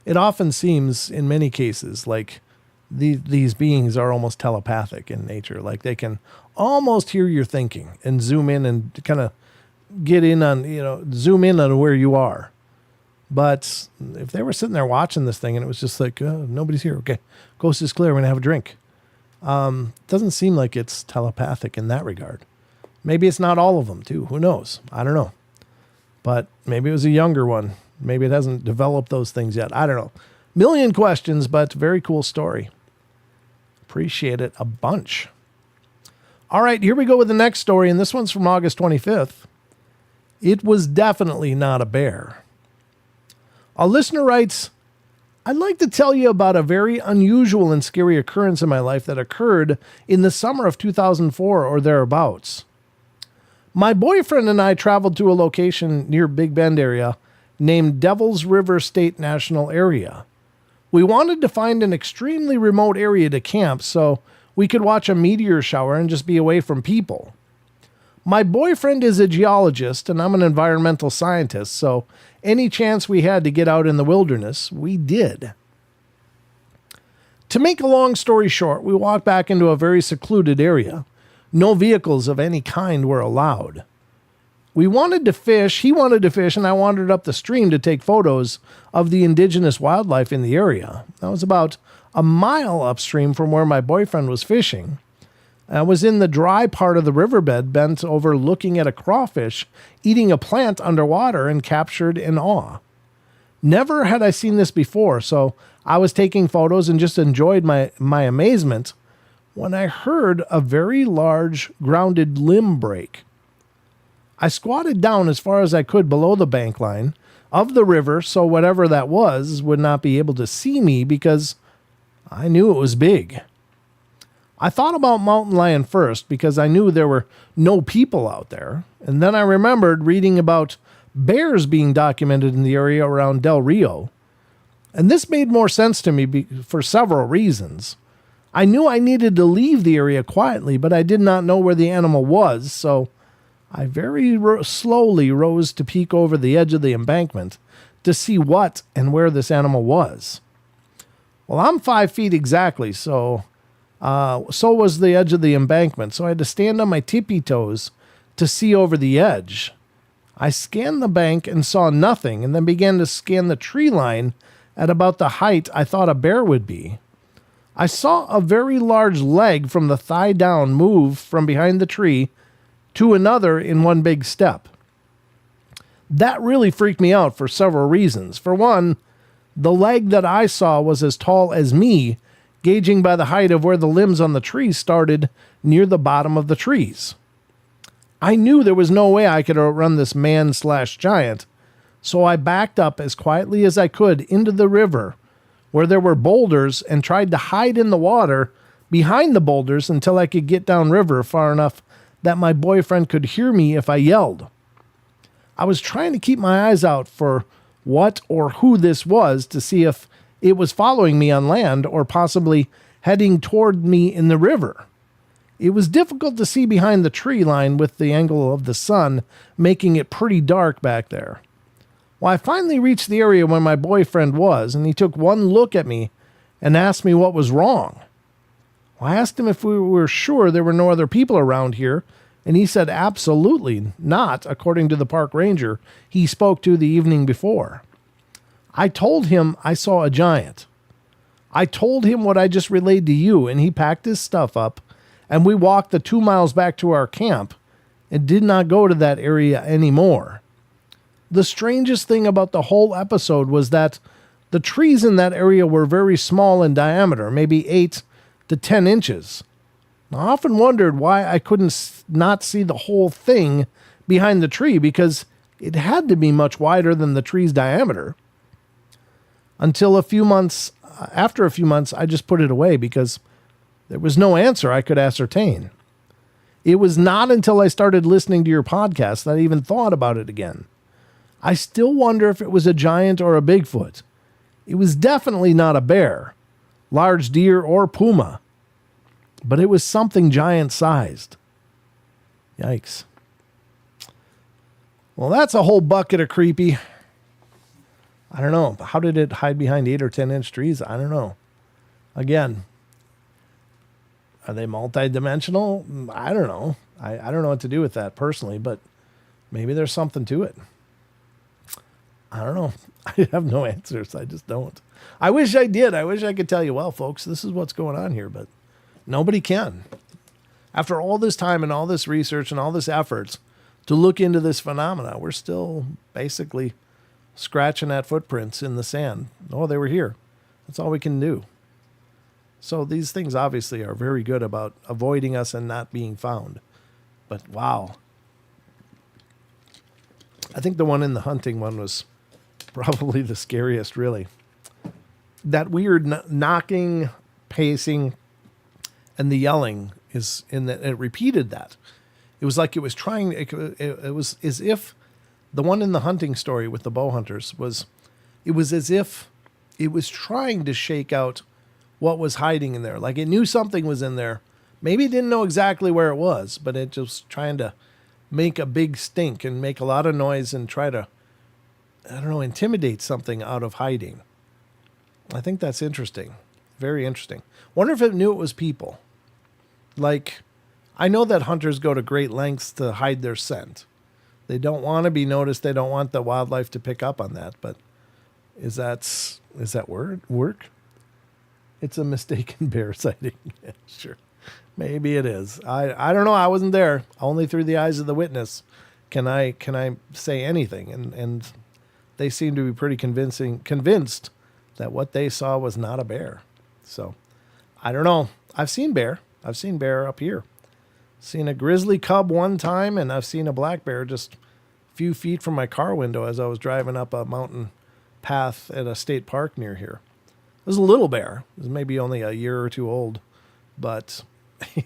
it often seems in many cases like these beings are almost telepathic in nature. Like they can almost hear your thinking and zoom in and kind of get in on, zoom in on where you are. But if they were sitting there watching this thing and it was just like, nobody's here. Okay, coast is clear. We're going to have a drink. Doesn't seem like it's telepathic in that regard. Maybe it's not all of them too. Who knows? I don't know. But maybe it was a younger one. Maybe it hasn't developed those things yet. I don't know. Million questions, but very cool story. Appreciate it a bunch. All right, here we go with the next story, and this one's from August 25th. It was definitely not a bear. A listener writes, I'd like to tell you about a very unusual and scary occurrence in my life that occurred in the summer of 2004 or thereabouts. My boyfriend and I traveled to a location near Big Bend area named Devil's River State National Area. We wanted to find an extremely remote area to camp so we could watch a meteor shower and just be away from people. My boyfriend is a geologist and I'm an environmental scientist, so any chance we had to get out in the wilderness, we did. To make a long story short, we walked back into a very secluded area. No vehicles of any kind were allowed. We wanted to fish, he wanted to fish, and I wandered up the stream to take photos of the indigenous wildlife in the area. That was about a mile upstream from where my boyfriend was fishing. I was in the dry part of the riverbed, bent over looking at a crawfish eating a plant underwater and captured in awe. Never had I seen this before, so I was taking photos and just enjoyed my amazement when I heard a very large grounded limb break. I squatted down as far as I could below the bank line of the river so whatever that was would not be able to see me because I knew it was big. I thought about mountain lion first because I knew there were no people out there, and then I remembered reading about bears being documented in the area around Del Rio, and this made more sense to me for several reasons. I knew I needed to leave the area quietly, but I did not know where the animal was, so I very slowly rose to peek over the edge of the embankment to see what and where this animal was. Well, I'm 5 feet exactly, so was the edge of the embankment, so I had to stand on my tippy toes to see over the edge. I scanned the bank and saw nothing, and then began to scan the tree line at about the height I thought a bear would be. I saw a very large leg from the thigh down move from behind the tree to another in one big step. That really freaked me out for several reasons. For one, the leg that I saw was as tall as me, gauging by the height of where the limbs on the trees started near the bottom of the trees. I knew there was no way I could outrun this man/giant, so I backed up as quietly as I could into the river where there were boulders and tried to hide in the water behind the boulders until I could get downriver far enough that my boyfriend could hear me if I yelled. I was trying to keep my eyes out for what or who this was to see if it was following me on land or possibly heading toward me in the river. It was difficult to see behind the tree line with the angle of the sun making it pretty dark back there. Well, I finally reached the area where my boyfriend was, and he took one look at me and asked me what was wrong. Well, I asked him if we were sure there were no other people around here, and he said absolutely not, according to the park ranger he spoke to the evening before. I told him I saw a giant. I told him what I just relayed to you, and he packed his stuff up, and we walked the 2 miles back to our camp and did not go to that area anymore. The strangest thing about the whole episode was that the trees in that area were very small in diameter, maybe 8 to 10 inches. I often wondered why I couldn't not see the whole thing behind the tree because it had to be much wider than the tree's diameter. After a few months, I just put it away because there was no answer I could ascertain. It was not until I started listening to your podcast that I even thought about it again. I still wonder if it was a giant or a Bigfoot. It was definitely not a bear, large deer, or puma, but it was something giant-sized. Yikes. Well, that's a whole bucket of creepy. I don't know. How did it hide behind 8 or 10 inch trees? I don't know. Again, Are they multidimensional? I don't know. I don't know what to do with that personally, but maybe there's something to it. I don't know. I have no answers. I just don't. I wish I did. I wish I could tell you, well, folks, this is what's going on here, but nobody can. After all this time and all this research and all this efforts to look into this phenomena, we're still basically scratching at footprints in the sand. Oh, they were here. That's all we can do. So these things obviously are very good about avoiding us and not being found. But wow. I think the one in the hunting one was probably the scariest, really. That weird knocking, pacing, and the yelling is in that it repeated that. It was like it was trying. It was as if the one in the hunting story with the bow hunters was. It was as if it was trying to shake out what was hiding in there. Like it knew something was in there. Maybe it didn't know exactly where it was, but it just trying to make a big stink and make a lot of noise and try to, I don't know, intimidate something out of hiding. I think that's interesting. Very interesting. Wonder if it knew it was people. Like, I know that hunters go to great lengths to hide their scent. They don't want to be noticed. They don't want the wildlife to pick up on that. But is that work? It's a mistaken bear sighting. Yeah, sure. Maybe it is. I don't know. I wasn't there. Only through the eyes of the witness can I say anything. And they seem to be pretty convinced that what they saw was not a bear. So I don't know. I've seen bear up here. Seen a grizzly cub one time, and I've seen a black bear just a few feet from my car window as I was driving up a mountain path at a state park near here. It was a little bear. It was maybe only a year or two old, but he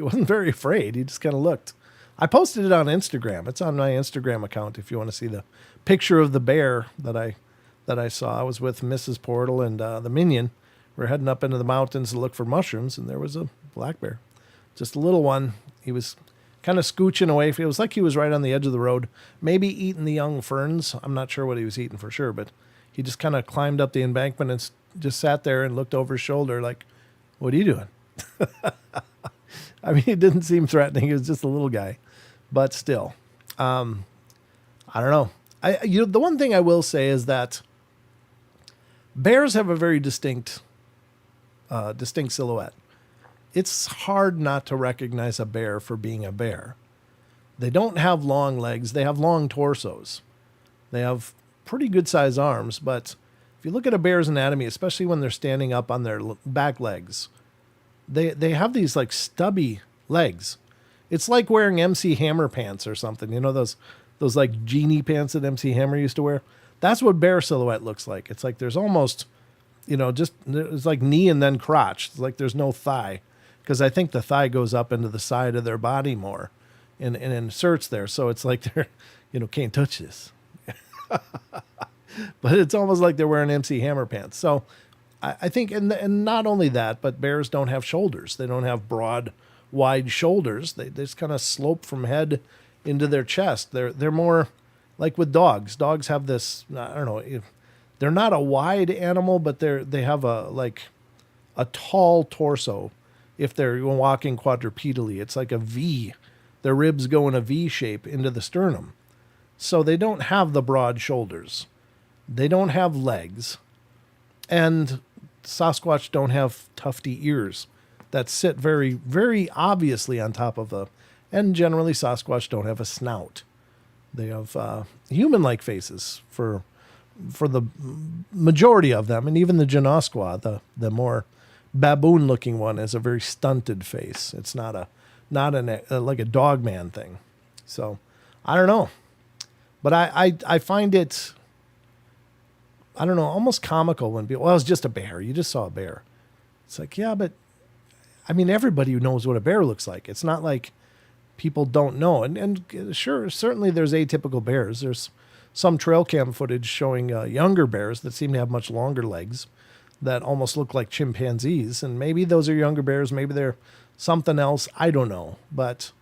wasn't very afraid. He just kind of looked. I posted it on Instagram. It's on my Instagram account if you want to see the picture of the bear that I saw. I was with Mrs. Portal and the Minion. We're heading up into the mountains to look for mushrooms, and there was a black bear. Just a little one. He was kind of scooching away. It was like he was right on the edge of the road, maybe eating the young ferns. I'm not sure what he was eating for sure, but he just kind of climbed up the embankment and just sat there and looked over his shoulder like, what are you doing? I mean, it didn't seem threatening. He was just a little guy, but still, I don't know. The one thing I will say is that bears have a very distinct silhouette. It's hard not to recognize a bear for being a bear. They don't have long legs. They have long torsos. They have pretty good sized arms, but if you look at a bear's anatomy, especially when they're standing up on their back legs, they have these like stubby legs. It's like wearing MC Hammer pants or something. You know, those like genie pants that MC Hammer used to wear? That's what bear silhouette looks like. It's like there's almost, it's like knee and then crotch. It's like there's no thigh, because I think the thigh goes up into the side of their body more and inserts there. So it's like they're, can't touch this. But it's almost like they're wearing MC Hammer pants. So I think, and not only that, but bears don't have shoulders. They don't have broad, wide shoulders. They just kind of slope from head into their chest. They're more like with dogs. Dogs have this, I don't know, they're not a wide animal, but they have a tall torso. If they're walking quadrupedally, it's like a V. Their ribs go in a V shape into the sternum. So they don't have the broad shoulders. They don't have legs. And Sasquatch don't have tufty ears that sit very, very obviously on top of and generally Sasquatch don't have a snout. They have human-like faces for the majority of them, and even the Janoskwa, the more baboon-looking one, has a very stunted face. It's not like a dog man thing. So I don't know, but I find it, I don't know, almost comical when people, well, it's just a bear. You just saw a bear. It's like, yeah, but I mean, everybody knows what a bear looks like. It's not like people don't know. And sure, certainly there's atypical bears. There's some trail cam footage showing younger bears that seem to have much longer legs that almost look like chimpanzees. And maybe those are younger bears. Maybe they're something else. I don't know. But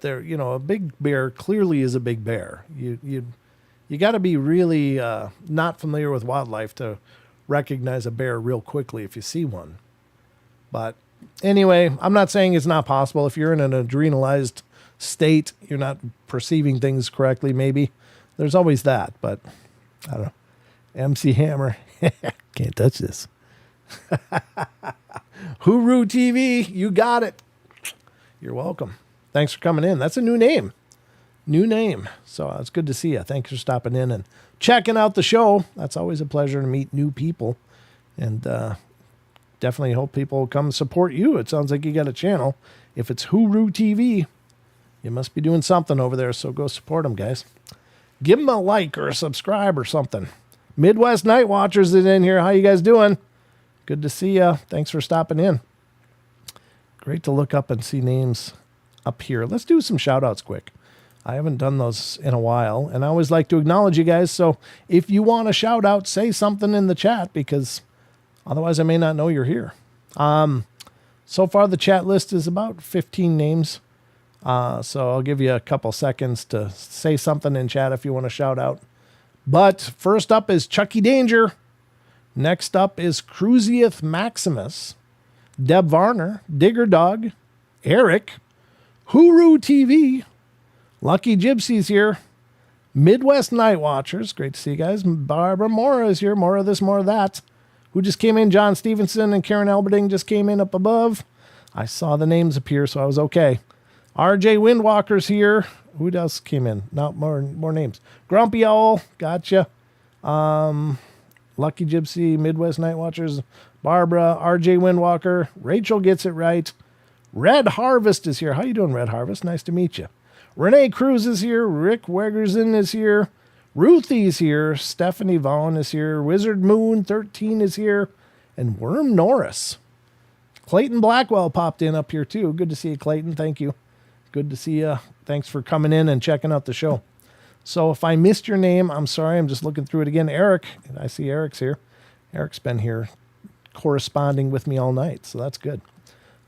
they're, a big bear clearly is a big bear. You got to be really not familiar with wildlife to recognize a bear real quickly if you see one. But anyway, I'm not saying it's not possible. If you're in an adrenalized state, you're not perceiving things correctly, maybe. There's always that, but I don't know. MC Hammer. Can't touch this. Hooroo TV, you got it. You're welcome. Thanks for coming in. That's a new name. New name. So it's good to see you. Thanks for stopping in and checking out the show. That's always a pleasure to meet new people. And definitely hope people come support you. It sounds like you got a channel. If it's Hooroo TV, you must be doing something over there. So go support them, guys. Give them a like or a subscribe or something. Midwest Night Watchers is in here. How you guys doing? Good to see you. Thanks for stopping in. Great to look up and see names up here. Let's do some shout outs quick. I haven't done those in a while, and I always like to acknowledge you guys. So if you want a shout out, say something in the chat, because otherwise I may not know you're here. So far the chat list is about 15 names. So I'll give you a couple seconds to say something in chat if you want to shout out. But first up is Chucky Danger. Next up is Cruzieth Maximus, Deb Varner, Digger Dog, Eric, Hooroo TV, Lucky Gypsy's here, Midwest Night Watchers. Great to see you guys. Barbara Mora is here. More of this, more of that. Who just came in? John Stevenson and Karen Alberding just came in up above. I saw the names appear, so I was okay. RJ Windwalker's here. Who else came in? Not more names. Grumpy Owl, gotcha. Lucky Gypsy, Midwest Night Watchers, Barbara, RJ Windwalker, Rachel gets it right. Red Harvest is here. How you doing, Red Harvest? Nice to meet you. Renee Cruz is here. Rick Wegerson is here. Ruthie's here. Stephanie Vaughn is here. Wizard Moon 13 is here. And Worm Norris. Clayton Blackwell popped in up here too. Good to see you, Clayton. Thank you. Good to see you. Thanks for coming in and checking out the show. So if I missed your name, I'm sorry. I'm just looking through it again. Eric. I see Eric's here. Eric's been here corresponding with me all night, so that's good.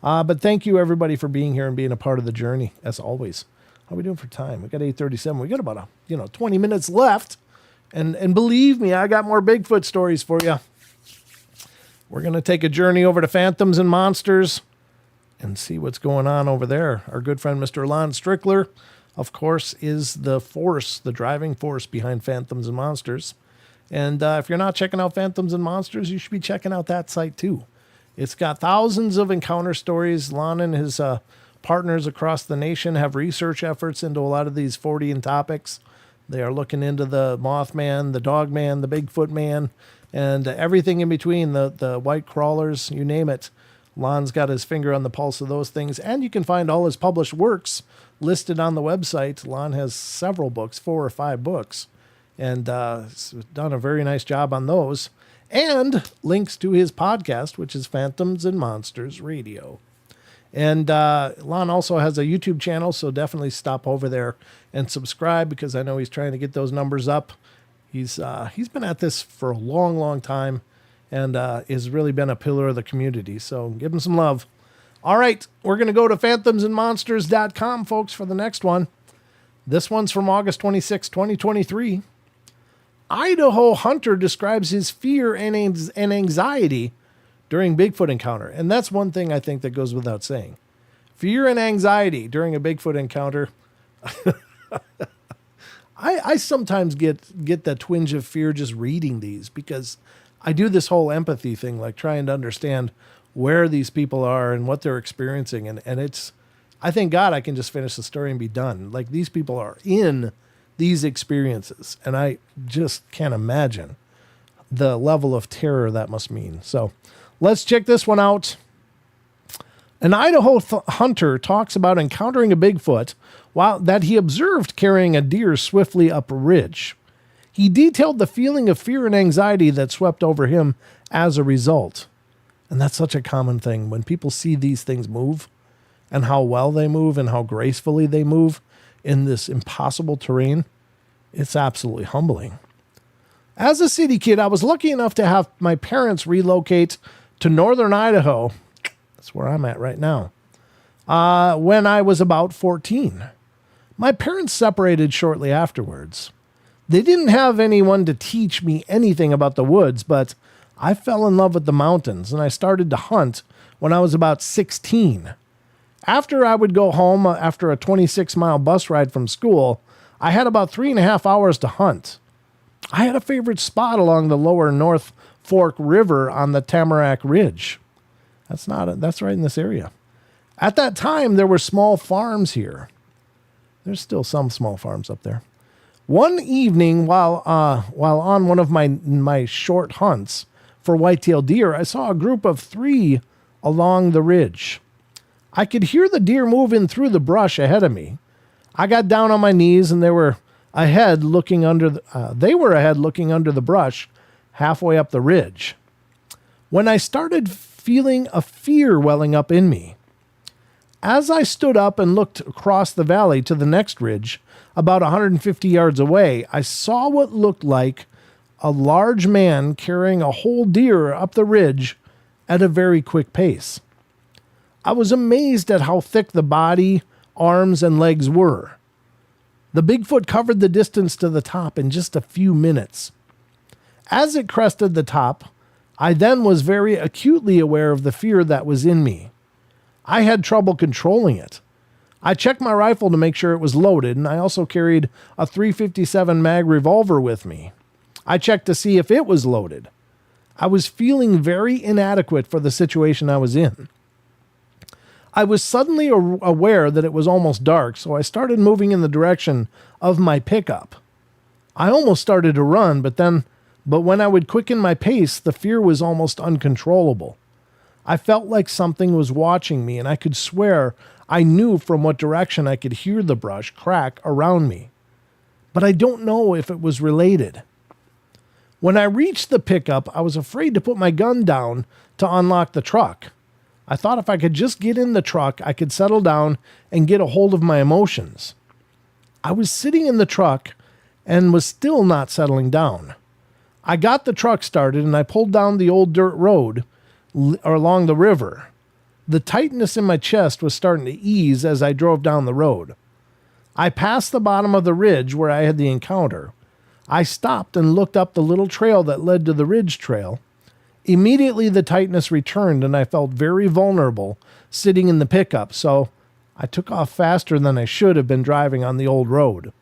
But thank you, everybody, for being here and being a part of the journey, as always. How are we doing for time? We got 8:37. We got about 20 minutes left. And believe me, I got more Bigfoot stories for you. We're going to take a journey over to Phantoms and Monsters and see what's going on over there. Our good friend, Mr. Lon Strickler, of course, is the driving force behind Phantoms and Monsters. And if you're not checking out Phantoms and Monsters, you should be checking out that site too. It's got thousands of encounter stories. Lon and his partners across the nation have research efforts into a lot of these Fortean topics. They are looking into the Mothman, the Dogman, the Bigfoot Man, and everything in between, the white crawlers, you name it. Lon's got his finger on the pulse of those things. And you can find all his published works listed on the website. Lon has several books, 4 or 5 books, and done a very nice job on those. And links to his podcast, which is Phantoms and Monsters Radio. And Lon also has a YouTube channel, so definitely stop over there and subscribe, because I know he's trying to get those numbers up. He's been at this for a long, long time, and has really been a pillar of the community. So give him some love. All right, we're going to go to phantomsandmonsters.com, folks, for the next one. This one's from August 26, 2023. Idaho hunter describes his fear and anxiety during Bigfoot encounter. And that's one thing I think that goes without saying. Fear and anxiety during a Bigfoot encounter. I sometimes get that twinge of fear just reading these, because I do this whole empathy thing, like trying to understand where these people are and what they're experiencing. And it's, I thank God I can just finish the story and be done. Like, these people are in these experiences, and I just can't imagine the level of terror that must mean. So let's check this one out. An Idaho hunter talks about encountering a Bigfoot that he observed carrying a deer swiftly up a ridge. He detailed the feeling of fear and anxiety that swept over him as a result. And that's such a common thing when people see these things move, and how well they move and how gracefully they move in this impossible terrain. It's absolutely humbling. As a city kid, I was lucky enough to have my parents relocate to northern Idaho. That's where I'm at right now. When I was about 14. My parents separated shortly afterwards. They didn't have anyone to teach me anything about the woods, but I fell in love with the mountains, and I started to hunt when I was about 16. After I would go home after a 26-mile bus ride from school, I had about 3.5 hours to hunt. I had a favorite spot along the lower North Fork River on the Tamarack Ridge. That's right in this area. At that time, there were small farms here. There's still some small farms up there. One evening, while on one of my short hunts for whitetail deer, I saw a group of 3 along the ridge. I could hear the deer moving through the brush ahead of me. I got down on my knees, and they were ahead looking under the brush halfway up the ridge. When I started feeling a fear welling up in me. As I stood up and looked across the valley to the next ridge, about 150 yards away, I saw what looked like a large man carrying a whole deer up the ridge at a very quick pace. I was amazed at how thick the body, arms, and legs were. The Bigfoot covered the distance to the top in just a few minutes. As it crested the top, I then was very acutely aware of the fear that was in me. I had trouble controlling it. I checked my rifle to make sure it was loaded, and I also carried a .357 mag revolver with me. I checked to see if it was loaded. I was feeling very inadequate for the situation I was in. I was suddenly aware that it was almost dark, so I started moving in the direction of my pickup. I almost started to run, but when I would quicken my pace, the fear was almost uncontrollable. I felt like something was watching me, and I could swear I knew from what direction I could hear the brush crack around me. But I don't know if it was related. When I reached the pickup, I was afraid to put my gun down to unlock the truck. I thought if I could just get in the truck, I could settle down and get a hold of my emotions. I was sitting in the truck and was still not settling down. I got the truck started and I pulled down the old dirt road along the river. The tightness in my chest was starting to ease as I drove down the road. I passed the bottom of the ridge where I had the encounter. I stopped and looked up the little trail that led to the ridge trail. Immediately the tightness returned and I felt very vulnerable sitting in the pickup, so I took off faster than I should have been driving on the old road.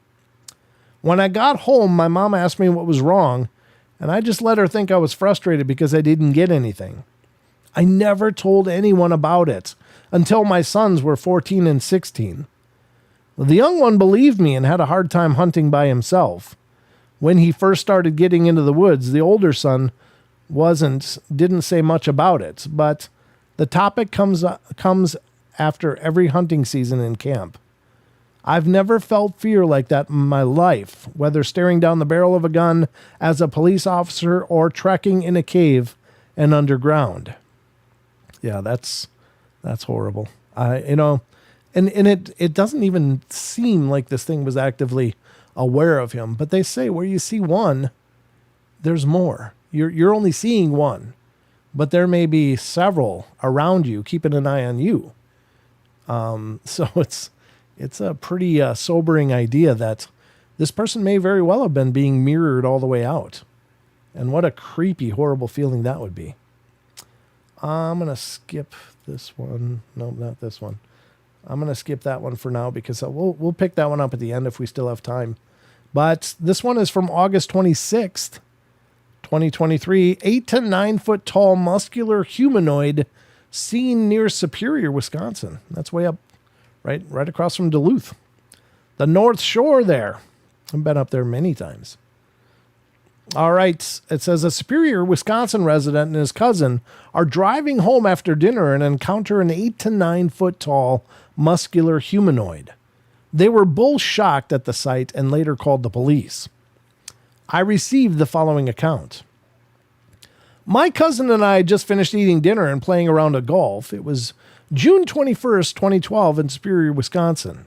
When I got home, my mom asked me what was wrong, and I just let her think I was frustrated because I didn't get anything. I never told anyone about it until my sons were 14 and 16. The young one believed me and had a hard time hunting by himself. When he first started getting into the woods, the older son didn't say much about it, but the topic comes after every hunting season in camp. I've never felt fear like that in my life, whether staring down the barrel of a gun as a police officer or trekking in a cave and underground. Yeah, that's horrible. And it doesn't even seem like this thing was actively aware of him, but they say where you see one, there's more. You're only seeing one, but there may be several around you keeping an eye on you. So it's a pretty sobering idea that this person may very well have been being mirrored all the way out. And what a creepy, horrible feeling that would be. I'm going to skip this one. No, not this one. I'm going to skip that one for now because we'll pick that one up at the end if we still have time. But this one is from August 26th, 2023. 8 to 9 foot tall muscular humanoid seen near Superior, Wisconsin. That's way up, right across from Duluth. The North Shore there. I've been up there many times. All right. It says a Superior, Wisconsin resident and his cousin are driving home after dinner and encounter an 8 to 9 foot tall muscular humanoid. They were both shocked at the sight and later called the police. I received the following account. My cousin and I just finished eating dinner and playing around a golf. It was June 21st, 2012 in Superior, Wisconsin.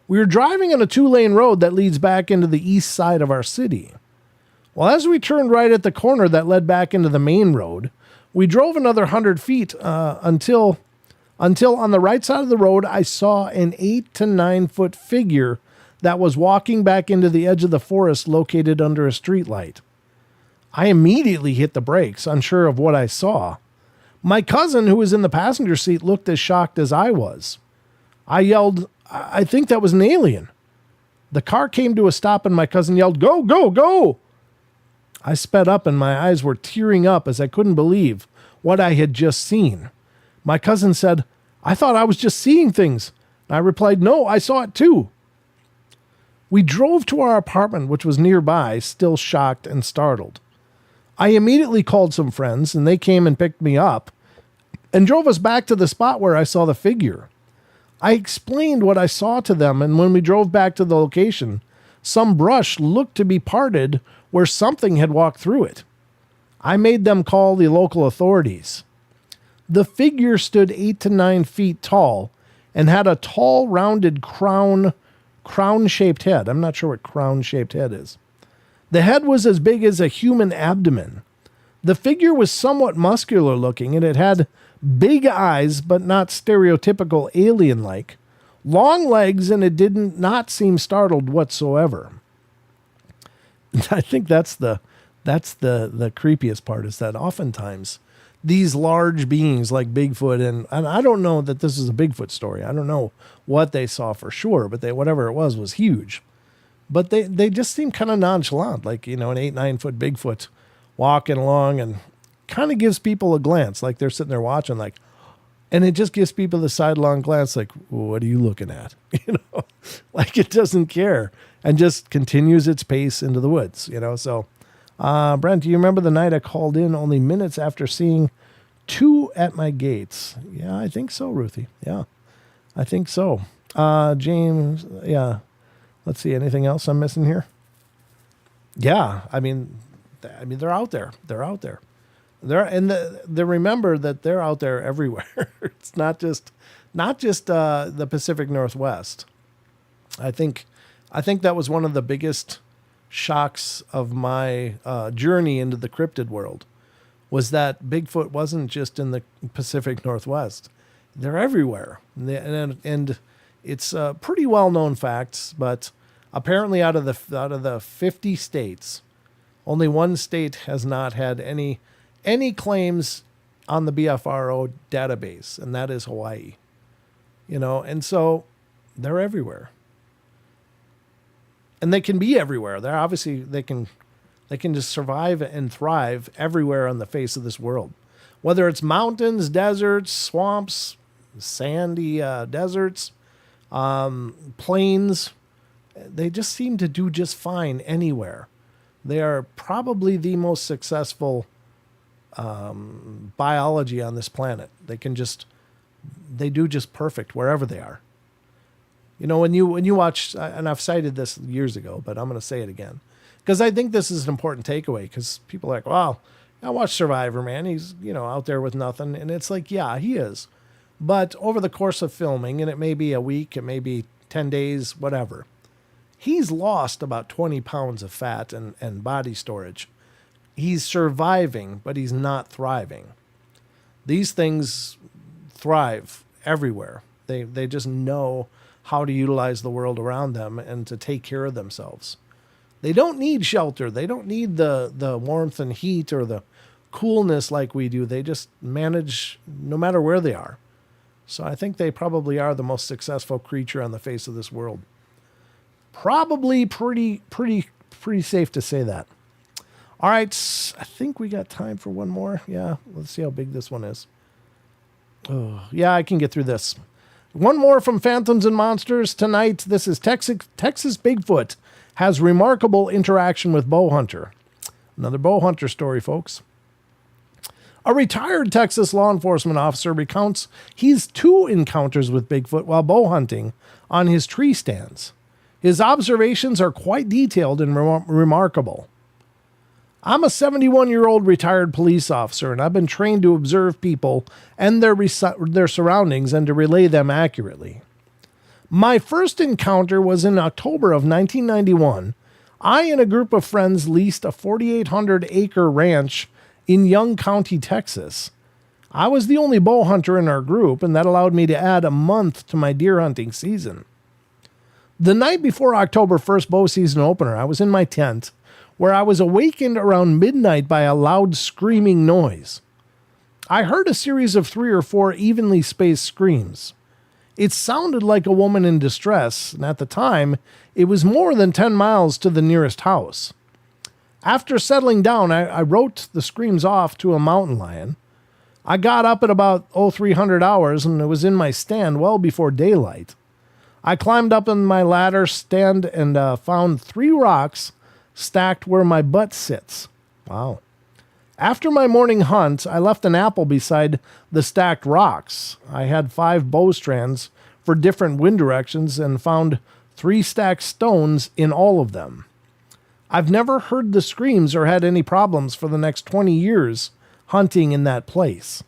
We were driving on a 2-lane road that leads back into the east side of our city. Well, as we turned right at the corner that led back into the main road, we drove another 100 feet until on the right side of the road, I saw an 8 to 9 foot figure that was walking back into the edge of the forest located under a streetlight. I immediately hit the brakes, unsure of what I saw. My cousin, who was in the passenger seat, looked as shocked as I was. I yelled, I think that was an alien. The car came to a stop and my cousin yelled, go, go, go. I sped up and my eyes were tearing up as I couldn't believe what I had just seen. My cousin said, I thought I was just seeing things. I replied, no, I saw it too. We drove to our apartment, which was nearby, still shocked and startled. I immediately called some friends, and they came and picked me up and drove us back to the spot where I saw the figure. I explained what I saw to them, and when we drove back to the location, some brush looked to be parted where something had walked through it. I made them call the local authorities. The figure stood 8 to 9 feet tall and had a tall, rounded crown-shaped head. I'm not sure what crown-shaped head is. The head was as big as a human abdomen. The figure was somewhat muscular looking, and it had big eyes, but not stereotypical alien-like, long legs, and it did not seem startled whatsoever. I think that's the creepiest part, is that oftentimes these large beings like Bigfoot, and I don't know that this is a Bigfoot story. I don't know what they saw for sure, but whatever it was huge. But they just seem kind of nonchalant, like, an 8-9 foot Bigfoot walking along, and kind of gives people a glance, like they're sitting there watching, like, and it just gives people the sidelong glance, like, what are you looking at? Like it doesn't care, and just continues its pace into the woods, So, Brent, do you remember the night I called in only minutes after seeing 2 at my gates? Yeah, I think so, Ruthie. Yeah, I think so. James, yeah. Let's see, anything else I'm missing here? Yeah, I mean, they're out there. They're out there. They remember that they're out there everywhere. It's not just the Pacific Northwest. I think that was one of the biggest shocks of my journey into the cryptid world, was that Bigfoot wasn't just in the Pacific Northwest. They're everywhere, and it's pretty well-known facts, but apparently out of the 50 states, only one state has not had any claims on the BFRO database, and that is Hawaii. And so they're everywhere. And they can be everywhere. They can just survive and thrive everywhere on the face of this world. Whether it's mountains, deserts, swamps, sandy deserts, plains, they just seem to do just fine anywhere. They are probably the most successful biology on this planet. They do just perfect wherever they are. When you watch, and I've cited this years ago, but I'm going to say it again, because I think this is an important takeaway, because people are like, wow, I watch Survivor, man. He's, out there with nothing. And it's like, yeah, he is. But over the course of filming, and it may be a week, it may be 10 days, whatever, he's lost about 20 pounds of fat and body storage. He's surviving, but he's not thriving. These things thrive everywhere. They just know how to utilize the world around them and to take care of themselves. They don't need shelter. They don't need the warmth and heat or the coolness like we do. They just manage no matter where they are. So I think they probably are the most successful creature on the face of this world. Probably pretty safe to say that. All right, I think we got time for one more. Yeah, let's see how big this one is. Oh, yeah, I can get through this. One more from Phantoms and Monsters tonight. This is Texas Bigfoot has remarkable interaction with bow hunter. Another bow hunter story, folks. A retired Texas law enforcement officer recounts his 2 encounters with Bigfoot while bow hunting on his tree stands. His observations are quite detailed and remarkable. I'm a 71-year-old retired police officer, and I've been trained to observe people and their surroundings and to relay them accurately. My first encounter was in October of 1991. I and a group of friends leased a 4,800-acre ranch in Young County, Texas. I was the only bow hunter in our group, and that allowed me to add a month to my deer hunting season. The night before October 1st bow season opener, I was in my tent, where I was awakened around midnight by a loud screaming noise. I heard a series of 3 or 4 evenly spaced screams. It sounded like a woman in distress, and at the time, it was more than 10 miles to the nearest house. After settling down, I wrote the screams off to a mountain lion. I got up at about 0300 hours, and it was in my stand well before daylight. I climbed up in my ladder stand and found 3 rocks stacked where my butt sits. Wow. After my morning hunt, I left an apple beside the stacked rocks. I had 5 bow strands for different wind directions and found 3 stacked stones in all of them. I've never heard the screams or had any problems for the next 20 years hunting in that place.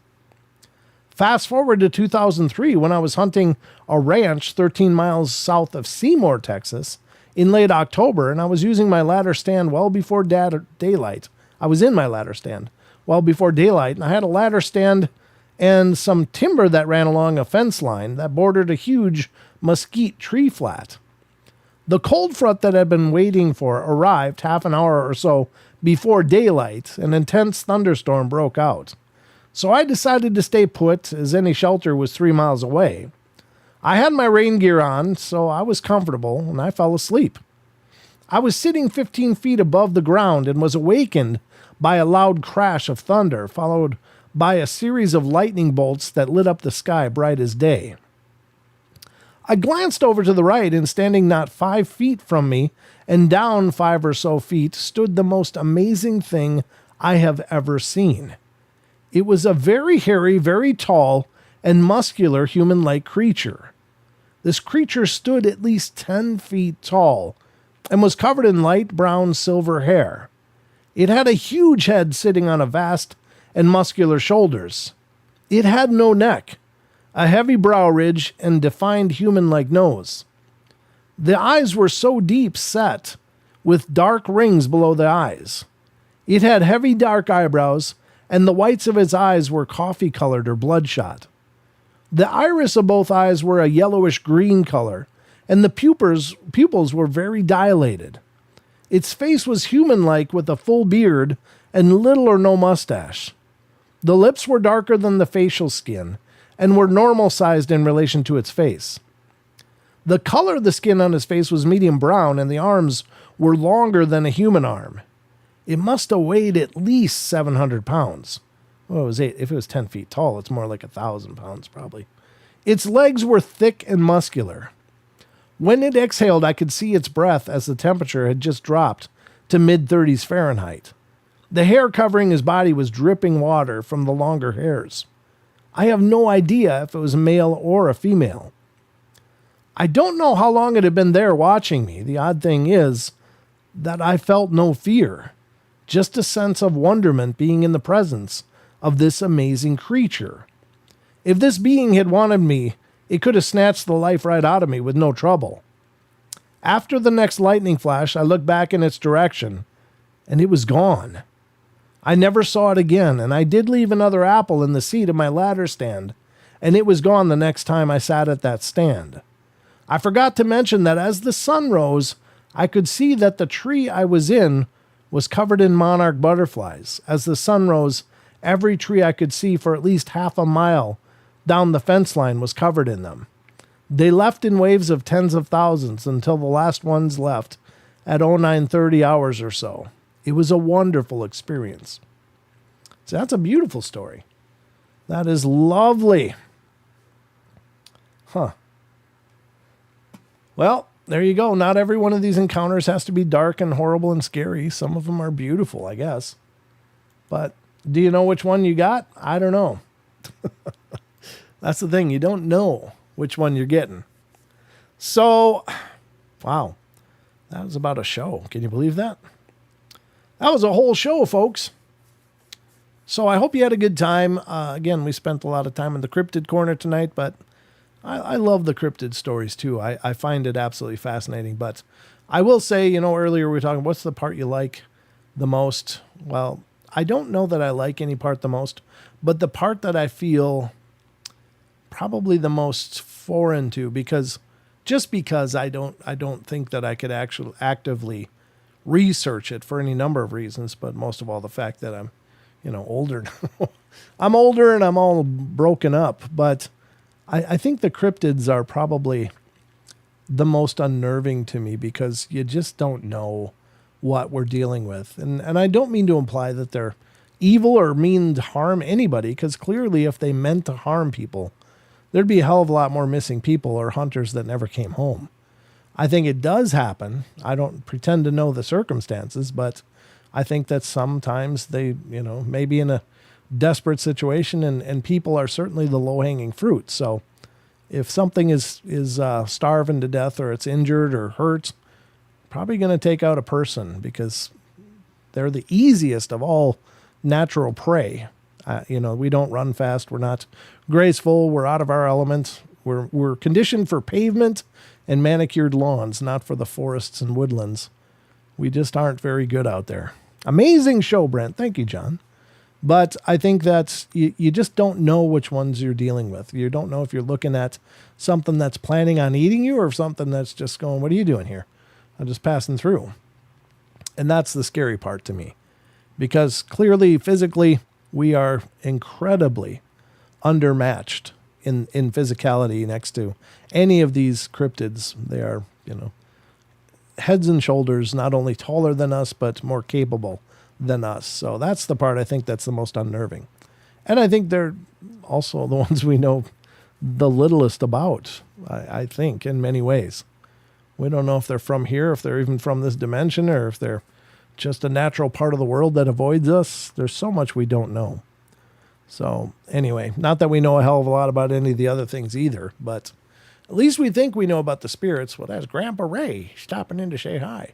Fast forward to 2003 when I was hunting a ranch 13 miles south of Seymour, Texas, in late October, and I was using my ladder stand well before daylight. I was in my ladder stand well before daylight, and I had a ladder stand and some timber that ran along a fence line that bordered a huge mesquite tree flat. The cold front that I'd been waiting for arrived half an hour or so before daylight. An intense thunderstorm broke out. So I decided to stay put, as any shelter was 3 miles away. I had my rain gear on, so I was comfortable, and I fell asleep. I was sitting 15 feet above the ground and was awakened by a loud crash of thunder, followed by a series of lightning bolts that lit up the sky bright as day. I glanced over to the right, and standing not 5 feet from me and down 5 or so feet stood the most amazing thing I have ever seen. It was a very hairy, very tall, and muscular human-like creature. This creature stood at least 10 feet tall and was covered in light brown silver hair. It had a huge head sitting on a vast and muscular shoulders. It had no neck, a heavy brow ridge, and defined human-like nose. The eyes were so deep set, with dark rings below the eyes. It had heavy dark eyebrows, and the whites of its eyes were coffee-colored or bloodshot. The iris of both eyes were a yellowish-green color, and the pupils were very dilated. Its face was human-like with a full beard and little or no mustache. The lips were darker than the facial skin and were normal-sized in relation to its face. The color of the skin on his face was medium brown, and the arms were longer than a human arm. It must have weighed at least 700 pounds. Well, if it was 10 feet tall, it's more like 1,000 pounds probably. Its legs were thick and muscular. When it exhaled, I could see its breath as the temperature had just dropped to mid-30s Fahrenheit. The hair covering his body was dripping water from the longer hairs. I have no idea if it was a male or a female. I don't know how long it had been there watching me. The odd thing is that I felt no fear, just a sense of wonderment being in the presence of this amazing creature. If this being had wanted me, it could have snatched the life right out of me with no trouble. After the next lightning flash, I looked back in its direction, and it was gone. I never saw it again, and I did leave another apple in the seat of my ladder stand, and it was gone the next time I sat at that stand. I forgot to mention that as the sun rose, I could see that the tree I was in was covered in monarch butterflies. As the sun rose, every tree I could see for at least half a mile down the fence line was covered in them. They left in waves of tens of thousands until the last ones left at 0930 hours or so. It was a wonderful experience. So that's a beautiful story. That is lovely. Huh. Well, there you go. Not every one of these encounters has to be dark and horrible and scary. Some of them are beautiful, I guess. But do you know which one you got? I don't know. That's the thing. You don't know which one you're getting. So, wow. That was about a show. Can you believe that? That was a whole show, folks. So I hope you had a good time. Again, we spent a lot of time in the cryptid corner tonight, but I love the cryptid stories too. I find it absolutely fascinating. But I will say, earlier we were talking, what's the part you like the most? Well, I don't know that I like any part the most, but the part that I feel probably the most foreign to, because I don't think that I could actually actively research it for any number of reasons, but most of all the fact that I'm older. I'm older and I'm all broken up, but I think the cryptids are probably the most unnerving to me because you just don't know what we're dealing with. And I don't mean to imply that they're evil or mean to harm anybody, because clearly if they meant to harm people, there'd be a hell of a lot more missing people or hunters that never came home. I think it does happen. I don't pretend to know the circumstances, but I think that sometimes they, may be in a desperate situation, and people are certainly the low-hanging fruit. So if something is starving to death or it's injured or hurt, probably going to take out a person because they're the easiest of all natural prey. We don't run fast. We're not graceful. We're out of our element. We're conditioned for pavement and manicured lawns, not for the forests and woodlands. We just aren't very good out there. Amazing show, Brent. Thank you, John. But I think that you just don't know which ones you're dealing with. You don't know if you're looking at something that's planning on eating you or something that's just going, what are you doing here? I'm just passing through. And that's the scary part to me. Because clearly, physically, we are incredibly undermatched in physicality next to any of these cryptids. They are, heads and shoulders not only taller than us, but more capable than us. So that's the part I think that's the most unnerving. And I think they're also the ones we know the littlest about, I think, in many ways. We don't know if they're from here, if they're even from this dimension, or if they're just a natural part of the world that avoids us. There's so much we don't know. So anyway, not that we know a hell of a lot about any of the other things either, but at least we think we know about the spirits. Well, that's Grandpa Ray stopping in to say hi.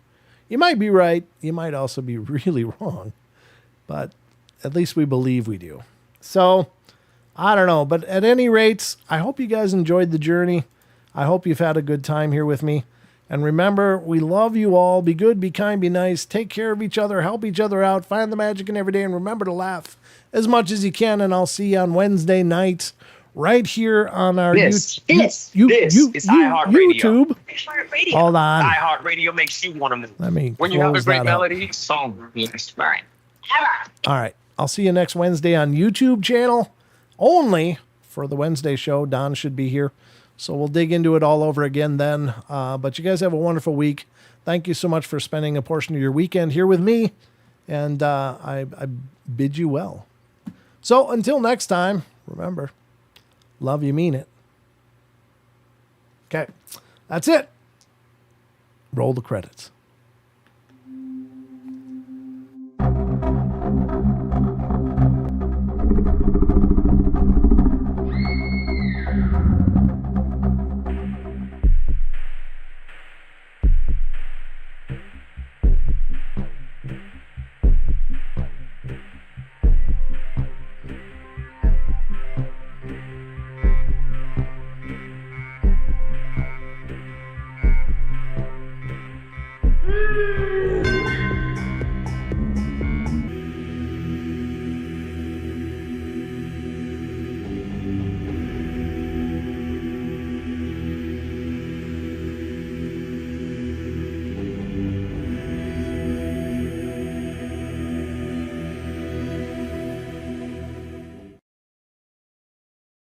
You might be right. You might also be really wrong, but at least we believe we do. So I don't know, but at any rate, I hope you guys enjoyed the journey. I hope you've had a good time here with me. And remember, we love you all. Be good, be kind, be nice. Take care of each other. Help each other out. Find the magic in every day. And remember to laugh as much as you can. And I'll see you on Wednesday night right here on our This is iHeartRadio. YouTube. Hold on. iHeartRadio makes you want to move. Let me when you have a close great that melody, song. Right. All right. I'll see you next Wednesday on YouTube channel. Only for the Wednesday show. Don should be here. So we'll dig into it all over again then. But you guys have a wonderful week. Thank you so much for spending a portion of your weekend here with me. And I bid you well. So until next time, remember, love you, mean it. Okay. That's it. Roll the credits.